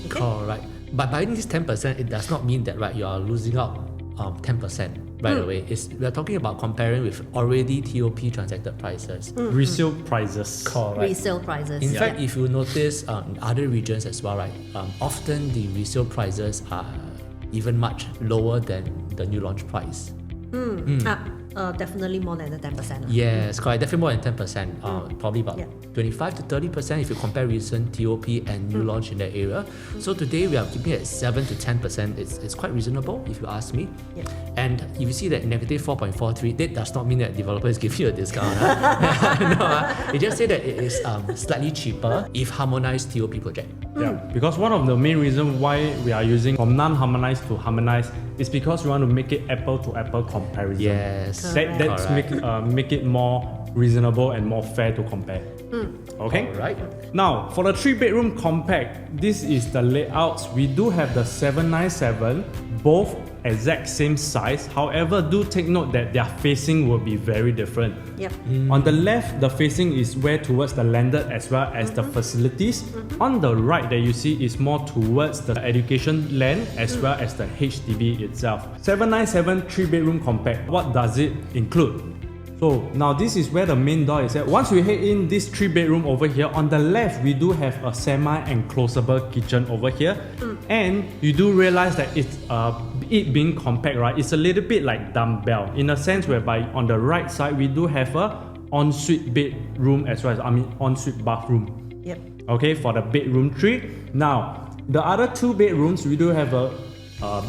Okay? Correct. But buying this 10%, it does not mean that right you are losing out 10% right away. We are talking about comparing with already TOP transacted prices. Resale prices. Correct. Resale prices. In fact, if you notice in other regions as well, right, often the resale prices are even much lower than the new launch price. Definitely more than the 10%. Yes, correct. Definitely more than 10%. Probably about 25 to 30% if you compare recent TOP and new launch in that area. So today we are keeping it at 7 to 10%. It's quite reasonable if you ask me. Yeah. And if you see that negative 4.43, that does not mean that developer is giving you a discount. No, it just say that it is slightly cheaper if harmonized TOP project. Yeah, because one of the main reasons why we are using from non-harmonized to harmonized is because we want to make it apple to apple comparison. Yes. That's make it more reasonable and more fair to compare. Okay? Alright. Now, for the 3-bedroom compact, this is the layouts. We do have the 797, both exact same size. However, do take note that their facing will be very different. Yep. On the left, the facing is where towards the landed as well as the facilities. On the right that you see is more towards the education land as well as the HDB itself. 797 3-bedroom compact. What does it include? So now this is where the main door is at. Once we head in this 3-bedroom over here, on the left we do have a semi-enclosable kitchen over here. And you do realize that it's it being compact, right? It's a little bit like dumbbell in a sense whereby on the right side we do have a ensuite bedroom as well as ensuite bathroom. Yep. Okay, for the bedroom 3. Now the other 2 bedrooms we do have a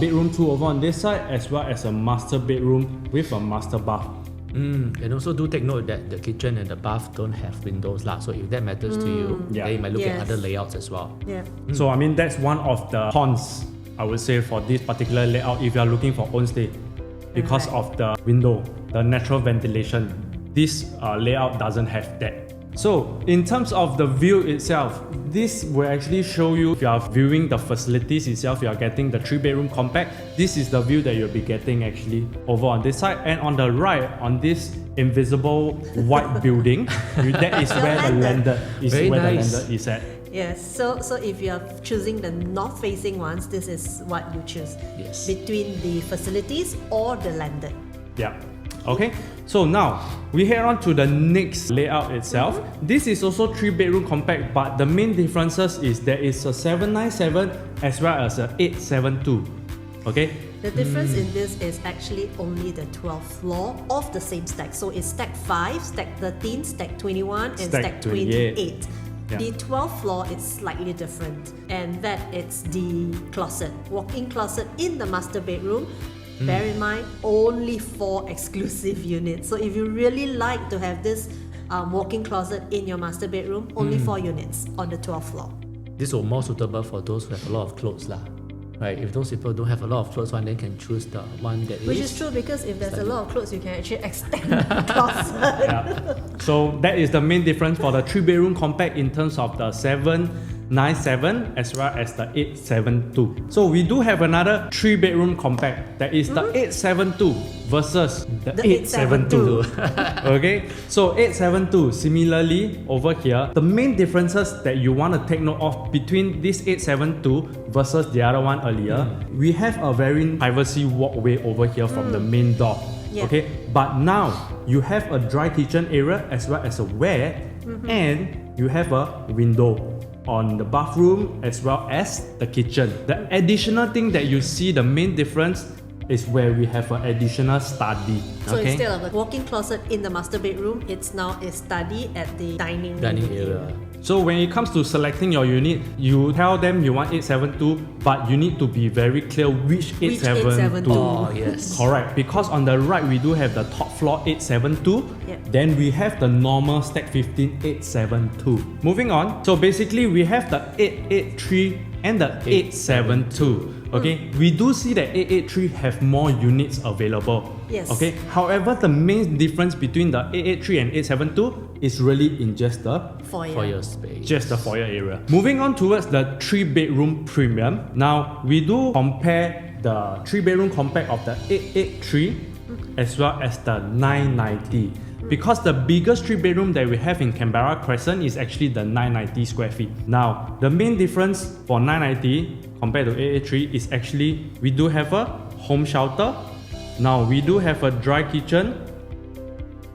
bedroom 2 over on this side as well as a master bedroom with a master bath. And also do take note that the kitchen and the bath don't have windows lah. So if that matters to you, Yeah. then you might look Yes. at other layouts as well. Yeah. So I mean that's one of the cons I would say for this particular layout if you are looking for own stay because Right. of the window, the natural ventilation. This layout doesn't have that. So in terms of the view itself, this will actually show you if you are viewing the facilities itself, you are getting the 3-bedroom compact. This is the view that you'll be getting actually over on this side. And on the right, on this invisible white building, that is where the landed is. Very where nice. the landed is at. Yes, so if you are choosing the north-facing ones, this is what you choose. Yes. Between the facilities or the landed. Yeah. Okay, so now we head on to the next layout itself. This is also 3-bedroom compact, but the main differences is there is a 797 as well as a 872. Okay, The difference in this is actually only the 12th floor of the same stack. So it's stack 5, stack 13, stack 21, and Stack stack 28. 28. Yeah. The 12th floor is slightly different, and that it's the closet, walk-in closet in the master bedroom. Bear in mind, only 4 exclusive units. So if you really like to have this walk-in closet in your master bedroom, only 4 units on the 12th floor. This will more suitable for those who have a lot of clothes lah. Right? If those people don't have a lot of clothes, one then can choose the one that Which is true because if there's a lot of clothes, you can actually extend the closet. yeah. So that is the main difference for the 3-bedroom compact in terms of the 797 as well as the 872. So we do have another 3-bedroom compact that is the 872 versus the 872. Okay, so 872 similarly over here, the main differences that you want to take note of between this 872 versus the other one earlier, we have a very privacy walkway over here from the main door. Yeah. Okay, but now you have a dry kitchen area as well as a wet, and you have a window on the bathroom as well as the kitchen. The additional thing that you see, the main difference is where we have an additional study. So Okay, instead of a walk-in closet in the master bedroom, it's now a study at the dining area. so when it comes to selecting your unit, you tell them you want 872, but you need to be very clear which 872. Oh yes. Correct, because on the right we do have the top floor 872, Yep. then we have the normal stack 15 872. Moving on, so basically we have the 883 and the 872. Okay, we do see that 883 have more units available. Yes. Okay, however, the main difference between the 883 and 872 is really in just the foyer. For your space. just the foyer area. Moving on towards the 3-bedroom premium. Now we do compare the 3-bedroom compact of the 883 as well as the 990. Because the biggest 3-bedroom that we have in Canberra Crescent is actually the 990 square feet. Now, the main difference for 990 compared to 883 is actually we do have a home shelter. Now, we do have a dry kitchen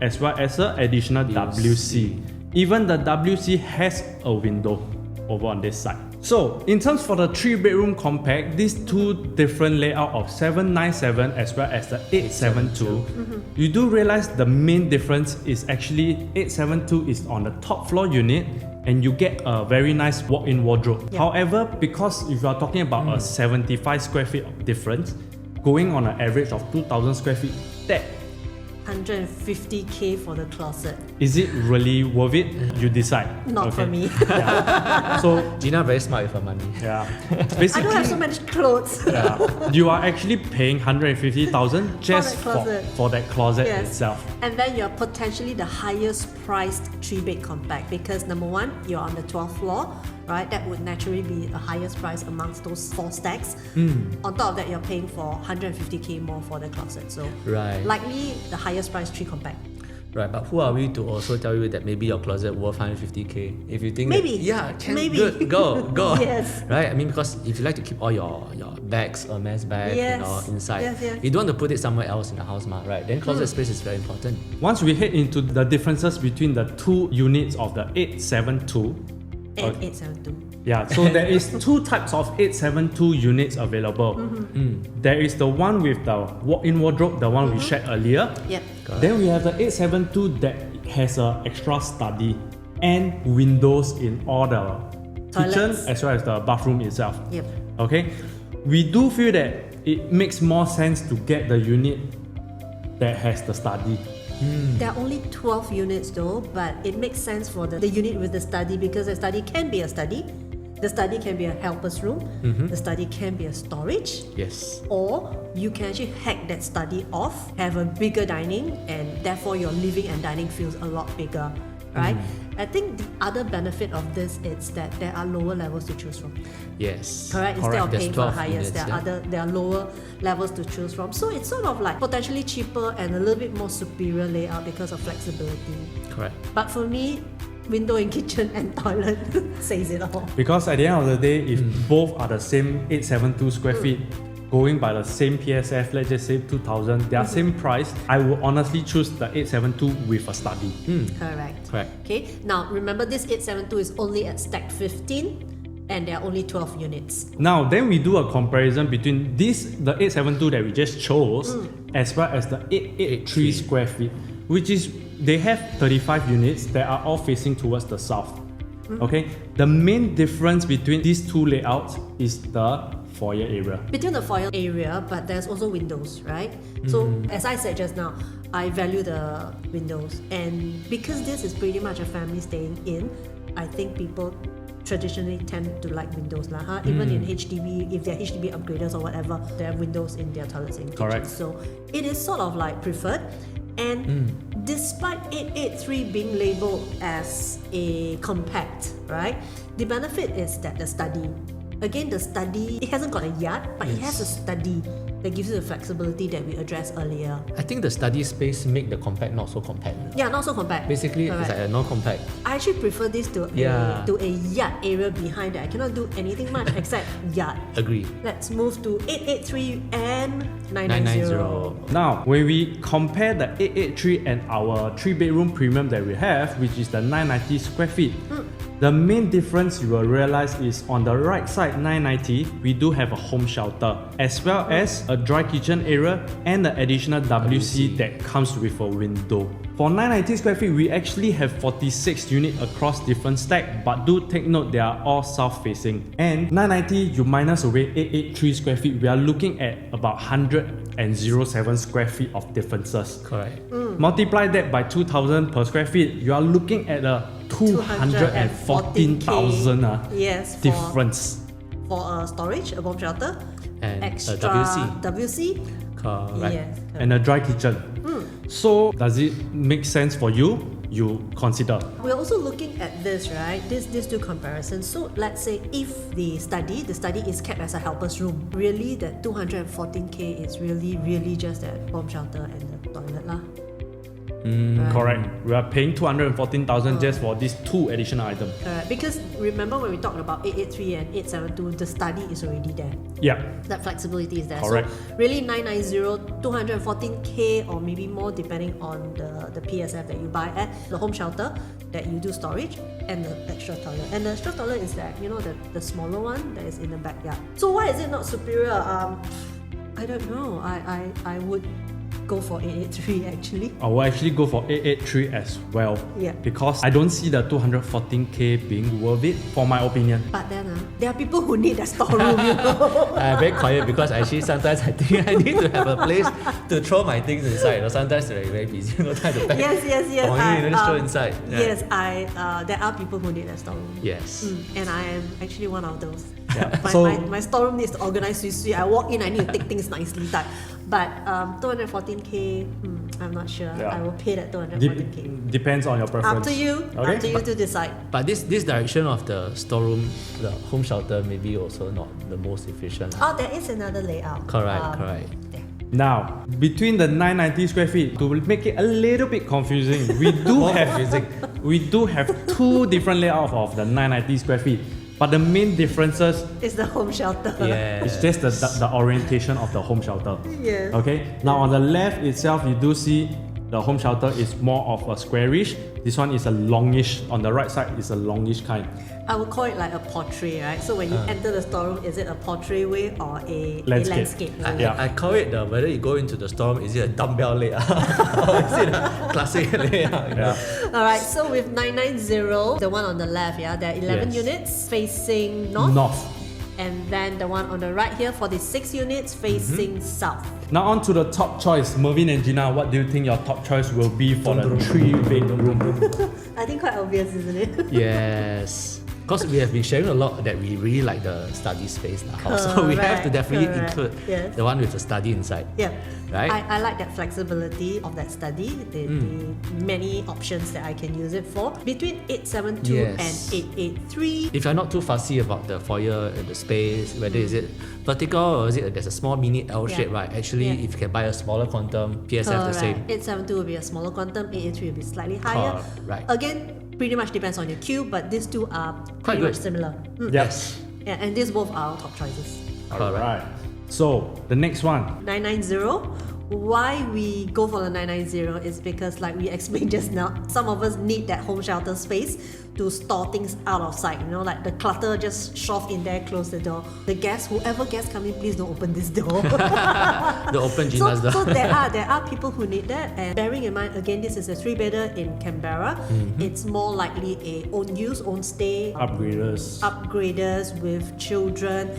as well as an additional WC. Even the WC has a window over on this side. So, in terms for the 3-bedroom compact, these two different layout of 797 as well as the 872, you do realize the main difference is actually 872 is on the top floor unit and you get a very nice walk-in wardrobe. Yeah. However, because if you are talking about a 75 square feet of difference, going on an average of 2,000 square feet, that 150k for the closet. is it really worth it? You decide. Not for me. Yeah. So Gina very smart with her money. yeah, I basically, don't have so much clothes. yeah, you are actually paying 150,000 just that closet. for that closet Yes. itself. And then you're potentially the highest priced 3-bed compact because number one, you're on the 12th floor, right? That would naturally be the highest price amongst those 4 stacks. On top of that, you're paying for 150k more for the closet. So Right. likely the highest price 3 compact. Right, but who are we to also tell you that maybe your closet worth 150k? If you think Maybe. that, yeah, Maybe. good, go. Yes. Right? I mean, because if you like to keep all your bags, a mess bag, Yes. inside, Yes. you don't want to put it somewhere else in the house, right? Then closet space is very important. Once we head into the differences between the 2 units of the 872, And 872. yeah, so there is 2 types of 872 units available. There is the one with the walk-in wardrobe, the one we shared earlier. Yep. Then we have the 872 that has an extra study and windows in all the kitchen Toilets. as well as the bathroom itself. Yep. Okay, we do feel that it makes more sense to get the unit that has the study. There are only 12 units though, but it makes sense for the unit with the study because the study can be a study. The study can be a helper's room. The study can be a storage. Yes. Or you can actually hack that study off, have a bigger dining, and therefore your living and dining feels a lot bigger, right? I think the other benefit of this is that there are lower levels to choose from. Yes. Correct. Instead of There's paying for the 12 highest, units, there are lower levels to choose from. So it's sort of like potentially cheaper and a little bit more superior layout because of flexibility. Correct. But for me, window in kitchen and toilet says it all. Because at the end of the day, if both are the same 872 square feet, going by the same PSF, let's just say 2000, they are same price, I would honestly choose the 872 with a study. Correct. Correct. Okay. Now remember, this 872 is only at stack 15, and there are only 12 units. Now, then we do a comparison between the 872 that we just chose, as well as the 883 square feet, which is, they have 35 units that are all facing towards the south. Okay, the main difference between these 2 layouts is the foyer area. Between the foyer area, but there's also windows, right? So as I said just now, I value the windows, and because this is pretty much a family staying in, I think people traditionally tend to like windows lah. Even in HDB, if they're HDB upgraders or whatever, they have windows in their toilets and kitchens. Correct. So it is sort of like preferred. And despite 883 being labeled as a compact, right? The benefit is that the study. Again, the study, it hasn't got a yard, but it has a study that gives you the flexibility that we addressed earlier. I think the study space make the compact not so compact. Yeah, not so compact. Basically, Correct. it's like a non-compact. I actually prefer this to a yard area behind that. I cannot do anything much except yard. Agree. Let's move to 883 and 990. 990. Now, when we compare the 883 and our 3-bedroom premium that we have, which is the 990 square feet, the main difference you will realize is on the right side 990, we do have a home shelter, as well as a dry kitchen area and the additional WC that comes with a window. For 990 square feet, we actually have 46 units across different stacks, but do take note they are all south facing. And 990, you minus away 883 square feet, we are looking at about 107 square feet of differences. Correct. Multiply that by 2000 per square feet, you are looking at a 214,000 yes, difference. for a storage, a bomb shelter, And extra a WC. Correct. Yes, correct. And a dry kitchen. So does it make sense for you? You consider. We're also looking at this, right? These two comparisons. So let's say if the study is kept as a helper's room, really that 214k is really just that bomb shelter and the toilet lah. Correct. We are paying 214,000 just for these 2 additional items. Correct. Because remember when we talked about 883 and 872, the study is already there. Yeah. That flexibility is there. Correct. So really 990, 214k or maybe more depending on the PSF that you buy at, the home shelter that you do storage, and the extra toilet. And the extra toilet is that, the smaller one that is in the backyard. So why is it not superior? I don't know. I would go for 883 actually. I will actually go for 883 as well. Yeah. Because I don't see the 214k being worth it, for my opinion. But then there are people who need a storeroom, I'm very quiet because actually sometimes I think I need to have a place to throw my things inside. Sometimes they're very busy, no time to pack. Yes. Just throw inside. Yeah. Yes, there are people who need a storeroom. Yes. And I am actually one of those. Yeah. My storeroom needs to organize sweet. I walk in, I need to take things nicely. But 214k, I'm not sure. Yeah. I will pay that 240k. Depends on your preference. Up to you. Okay. Up to you to decide. But this direction of the storeroom, the home shelter, maybe also not the most efficient. Oh, there is another layout. Correct. There. Now, between the 990 square feet, to make it a little bit confusing, we do have two different layouts of the 990 square feet. But the main differences It's the home shelter. Yeah. is just the orientation of the home shelter. Yes. Okay. Now on the left itself, you do see the home shelter is more of a squarish. This one is a longish. On the right side is a longish kind. I would call it like a portrait, right? So when you enter the storeroom, is it a portrait way or a landscape way? Yeah. I call it whether you go into the storeroom, is it a dumbbell layout or is it a classic layout? You know? Alright, so with 990, the one on the left, there are 11 Yes. units facing north. North. And then the one on the right here, 46 units facing south. Now on to the top choice. Mervin and Gina, what do you think your top choice will be for the 3-bedroom? I think quite obvious, isn't it? Yes. Because we have been sharing a lot that we really like the study space now. So we have to definitely include the one with the study inside. Yeah. Right? I like that flexibility of that study, the many options that I can use it for. Between 872 Yes. and 883. If you're not too fussy about the foyer and the space, whether is it vertical or is it there's a small mini L shape, right? Actually, if you can buy a smaller quantum, PSF the same. 872 will be a smaller quantum, 883 will be slightly higher. Right. Again, pretty much depends on your queue, but these two are Quite pretty good. much similar. Yes. Yeah, and these both are our top choices. Alright. So the next one. 990. Why we go for the 990 is because, like we explained just now, some of us need that home shelter space to store things out of sight. You know, like the clutter, just shove in there, close the door. The guests, whoever guests come in, please don't open this door. The open Gina's door. So there are people who need that, and bearing in mind, again, this is a 3-bedder in Canberra. It's more likely a own use, own stay, upgraders with children.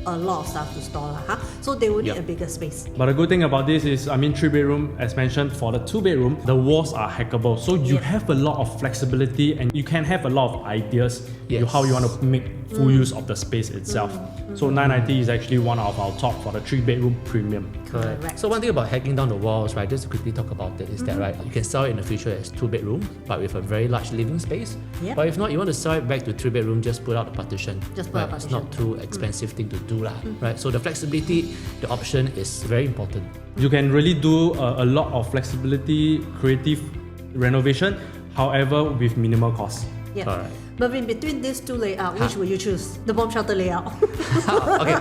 A lot of stuff to store, so they will need a bigger space. But the good thing about this is, 3-bedroom, as mentioned, for the 2-bedroom, the walls are hackable. So you have a lot of flexibility and you can have a lot of ideas how you want to make full use of the space itself. So 990 is actually one of our top for the 3-bedroom premium. Correct. So one thing about hacking down the walls, right, just to quickly talk about it, is that, right, you can sell it in the future as 2-bedroom, but with a very large living space. Yep. But if not, you want to sell it back to 3-bedroom, just put out the partition. Just put out It's partition. not too expensive thing to do, right? So the flexibility, the option is very important. You can really do a lot of flexibility, creative renovation, however, with minimal cost. Yeah. Alright. But in between these two layouts, which will you choose? The bomb shelter layout. Okay,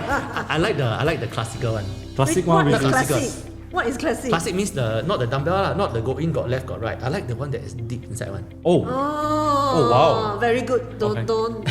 I like the classical one. Classic What one is with classic? What is classic? Classic means not the dumbbell, not the go in, got left, got right. I like the one that is deep inside one. Oh, Oh, wow. Very good. Don't. Don't-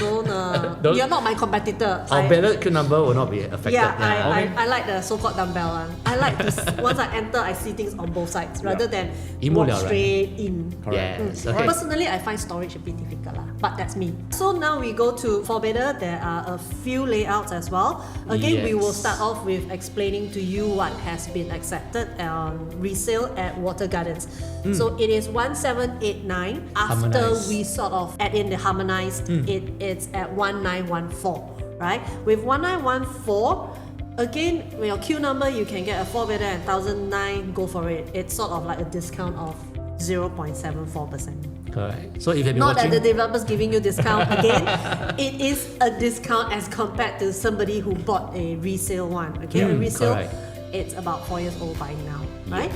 You're not my competitor. Our ballot queue number will not be affected. I like the so-called dumbbell one. I like to once I enter, I see things on both sides rather than walk Right? straight in. Yes. Mm. Okay. Personally, I find storage a bit difficult, but that's me. So now we go to 4-bedder. There are a few layouts as well. Again, we will Yes. start off with explaining to you what has been accepted on resale at Watergardens. So it is 1789. After Harmonised. we sort of add in the harmonized, it's at 1914, right? With 1914. Again, with your queue number, you can get a 4-bedder and 1009. Go for it. It's sort of like a discount of 0.74%. Correct. So if you've been Not watching, that the developer's giving you discount again. It is a discount as compared to somebody who bought a resale one. Okay, a resale, correct. it's about 4 years old by now, right?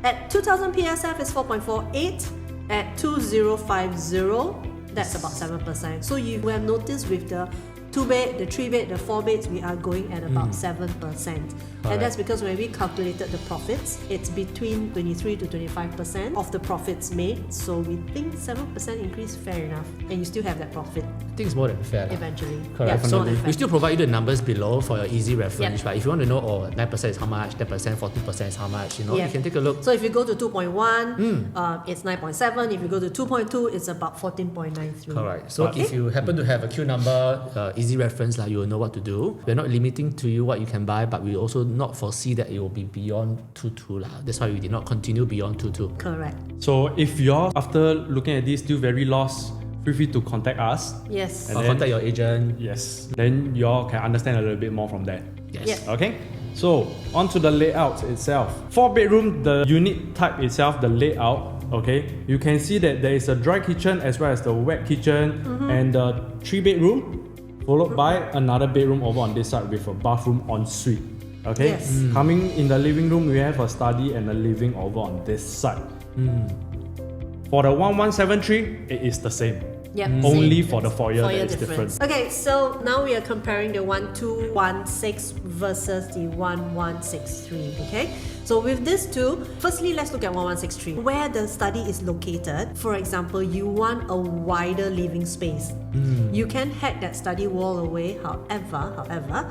At 2000 PSF, it's 4.48. At 2050, that's about 7%. So you will have noticed with the 2-bed, the 3-bed, the 4-beds, we are going at about 7%. And that's because when we calculated the profits, it's between 23 to 25% of the profits made. So we think 7% increase, fair enough. And you still have that profit I think it's more than fair. eventually. Correct. Yeah, So more than we fair. still provide you the numbers below for your easy reference, Yeah. right? If you want to know, 9% is how much, 10%, 14% is how much, you Yeah. can take a look. So if you go to 2.1, it's 9.7. If you go to 2.2, it's about 14.93. Correct. So if you happen to have a queue number, easy reference, you will know what to do. We're not limiting to you what you can buy, but we also not foresee that it will be beyond 2.2 lah. That's why we did not continue beyond 2.2. Correct. So if you're, after looking at this, still very lost, feel free to contact us. Yes. And Or then- contact your agent. Yes. Then y'all can understand a little bit more from there. Yes. Yeah. Okay? So, onto the layout itself. 4-bedroom, the unit type itself, the layout, okay, you can see that there is a dry kitchen as well as the wet kitchen, and the 3-bedroom, followed by another bedroom over on this side with a bathroom ensuite. Okay, coming in the living room, we have a study and a living over on this side. For the 1173, it is the same. Yep, Only same. for the foyer that is difference. different. Okay, so now we are comparing the 1216 versus the 1163. Okay, so with these two, firstly, let's look at 1163. Where the study is located, for example, you want a wider living space. You can hack that study wall away. However,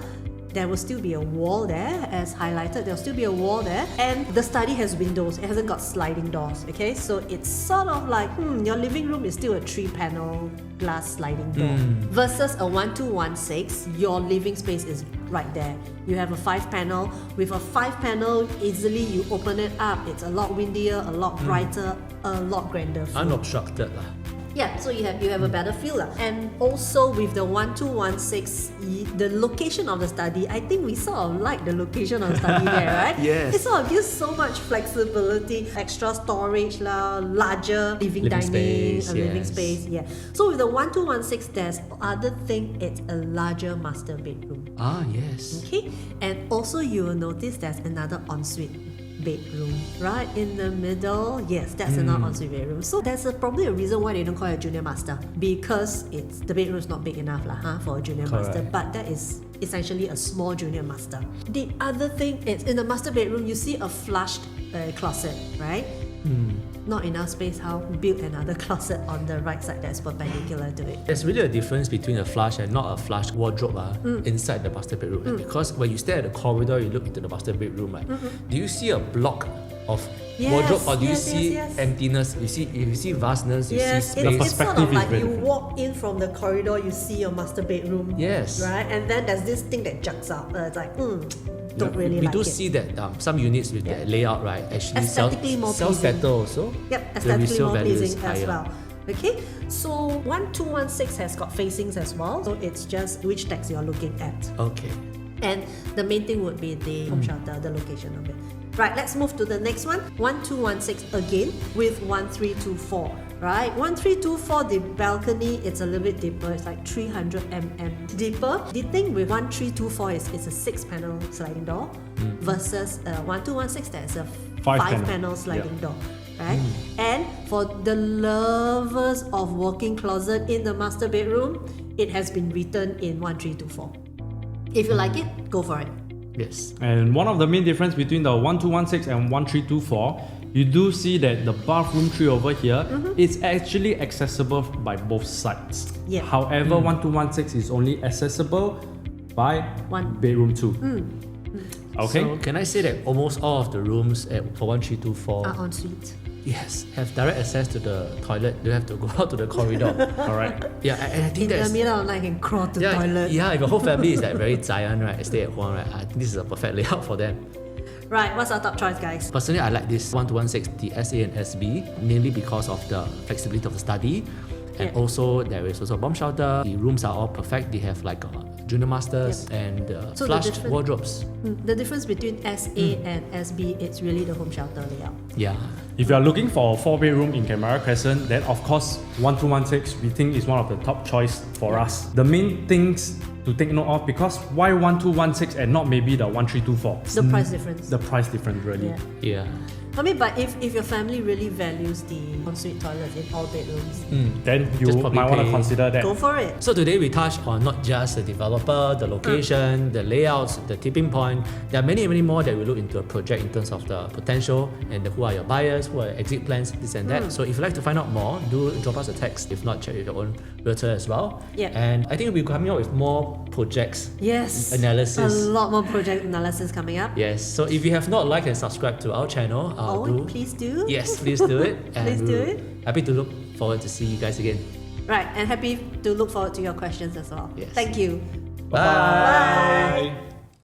there will still be a wall there, as highlighted. There'll still be a wall there, and the study has windows. It hasn't got sliding doors. Okay, so it's sort of like your living room is still a 3-panel glass sliding door versus a 1216. Your living space is right there. You have a 5-panel. With a 5-panel, easily you open it up. It's a lot windier, a lot brighter, a lot grander. Unobstructed lah. Yeah, so you have a better feel. And also with the 1216, the location of the study, I think we sort of like the location of the study there, right? Yes. It sort of gives so much flexibility, extra storage, larger living dining, space, living yes. space. Yeah. So with the 1216, there's other thing, it's a larger master bedroom. Ah, yes. Okay, and also you will notice there's another ensuite bedroom right in the middle. Yes, that's another ensuite bedroom. So there's probably a reason why they don't call it a junior master, because the bedroom is not big enough for a junior master. But that is essentially a small junior master. The other thing is, in the master bedroom, you see a flushed closet, right? Not enough space. How build another closet on the right side that's perpendicular to it? There's really a difference between a flush and not a flush wardrobe inside the master bedroom. Because when you stare at the corridor, you look into the master bedroom, right? Do you see a block of wardrobe, or do you see emptiness? You see vastness, you see space. It's sort of perspective is like very you different. walk in from the corridor, you see your master bedroom. Yes. Right? And then there's this thing that juts out. It's like, don't really We like do it. see that some units with that layout, right, actually Aesthetically more sells pleasing. better also. Yep, The aesthetically resale more value is pleasing as higher. well. Okay, so 1216 has got facings as well, so it's just which text you're looking at. Okay. And the main thing would be the home shelter, the location of it. Right, let's move to the next one. 1216 again with 1324. Right, 1324, the balcony, it's a little bit deeper. It's like 300 mm deeper. The thing with 1324 is it's a 6-panel sliding door versus 1216 that's a 5-panel sliding door. Right, and for the lovers of walk-in closet in the master bedroom, it has been written in 1324. If you like it, go for it. Yes. And one of the main difference between the 1216 and 1324, you do see that the bathroom tree over here is actually accessible by both sides. Yeah. However, 1216 is only accessible by bedroom 2. Okay. So can I say that almost all of the rooms for 1324 Are ensuite. yes, have direct access to the toilet. You have to go out to the corridor. Correct. Yeah, and I think In the that's middle of the night, you can crawl to the toilet. Yeah, if your whole family is like very giant, right, stay at home, right, I think this is a perfect layout for them. Right, what's our top choice, guys? Personally, I like this 1216, the SA and SB, mainly because of the flexibility of the study. And also, there is also a bomb shelter. The rooms are all perfect. They have like junior masters and So the flushed different- wardrobes. The difference between SA and SB, it's really the home shelter layout. Yeah. If you are looking for a 4-bedroom in Canberra Crescent, then of course 1216 we think is one of the top choice for us. The main things to take note of, because why 1216 and not maybe the 1324? The price difference. The price difference really. Yeah. Yeah. I mean, but if your family really values the ensuite toilets in all bedrooms, Then you Just probably might want to pay- consider that. go for it. So today we touched on not just the developer, the location, the layouts, the tipping point. There are many, many more that we look into a project in terms of the potential and who are your buyers, who are your exit plans, this and that. So if you'd like to find out more, do drop us a text. If not, check with your own realtor as well. Yeah. And I think we'll be coming up with more projects. Yes. Analysis. A lot more project analysis coming up. Yes. So if you have not liked and subscribed to our channel, Please do. Yes, please do it. And Please do we're it. Happy to look forward to see you guys again. Right, and happy to look forward to your questions as well. Yes. Thank you. Bye. Bye.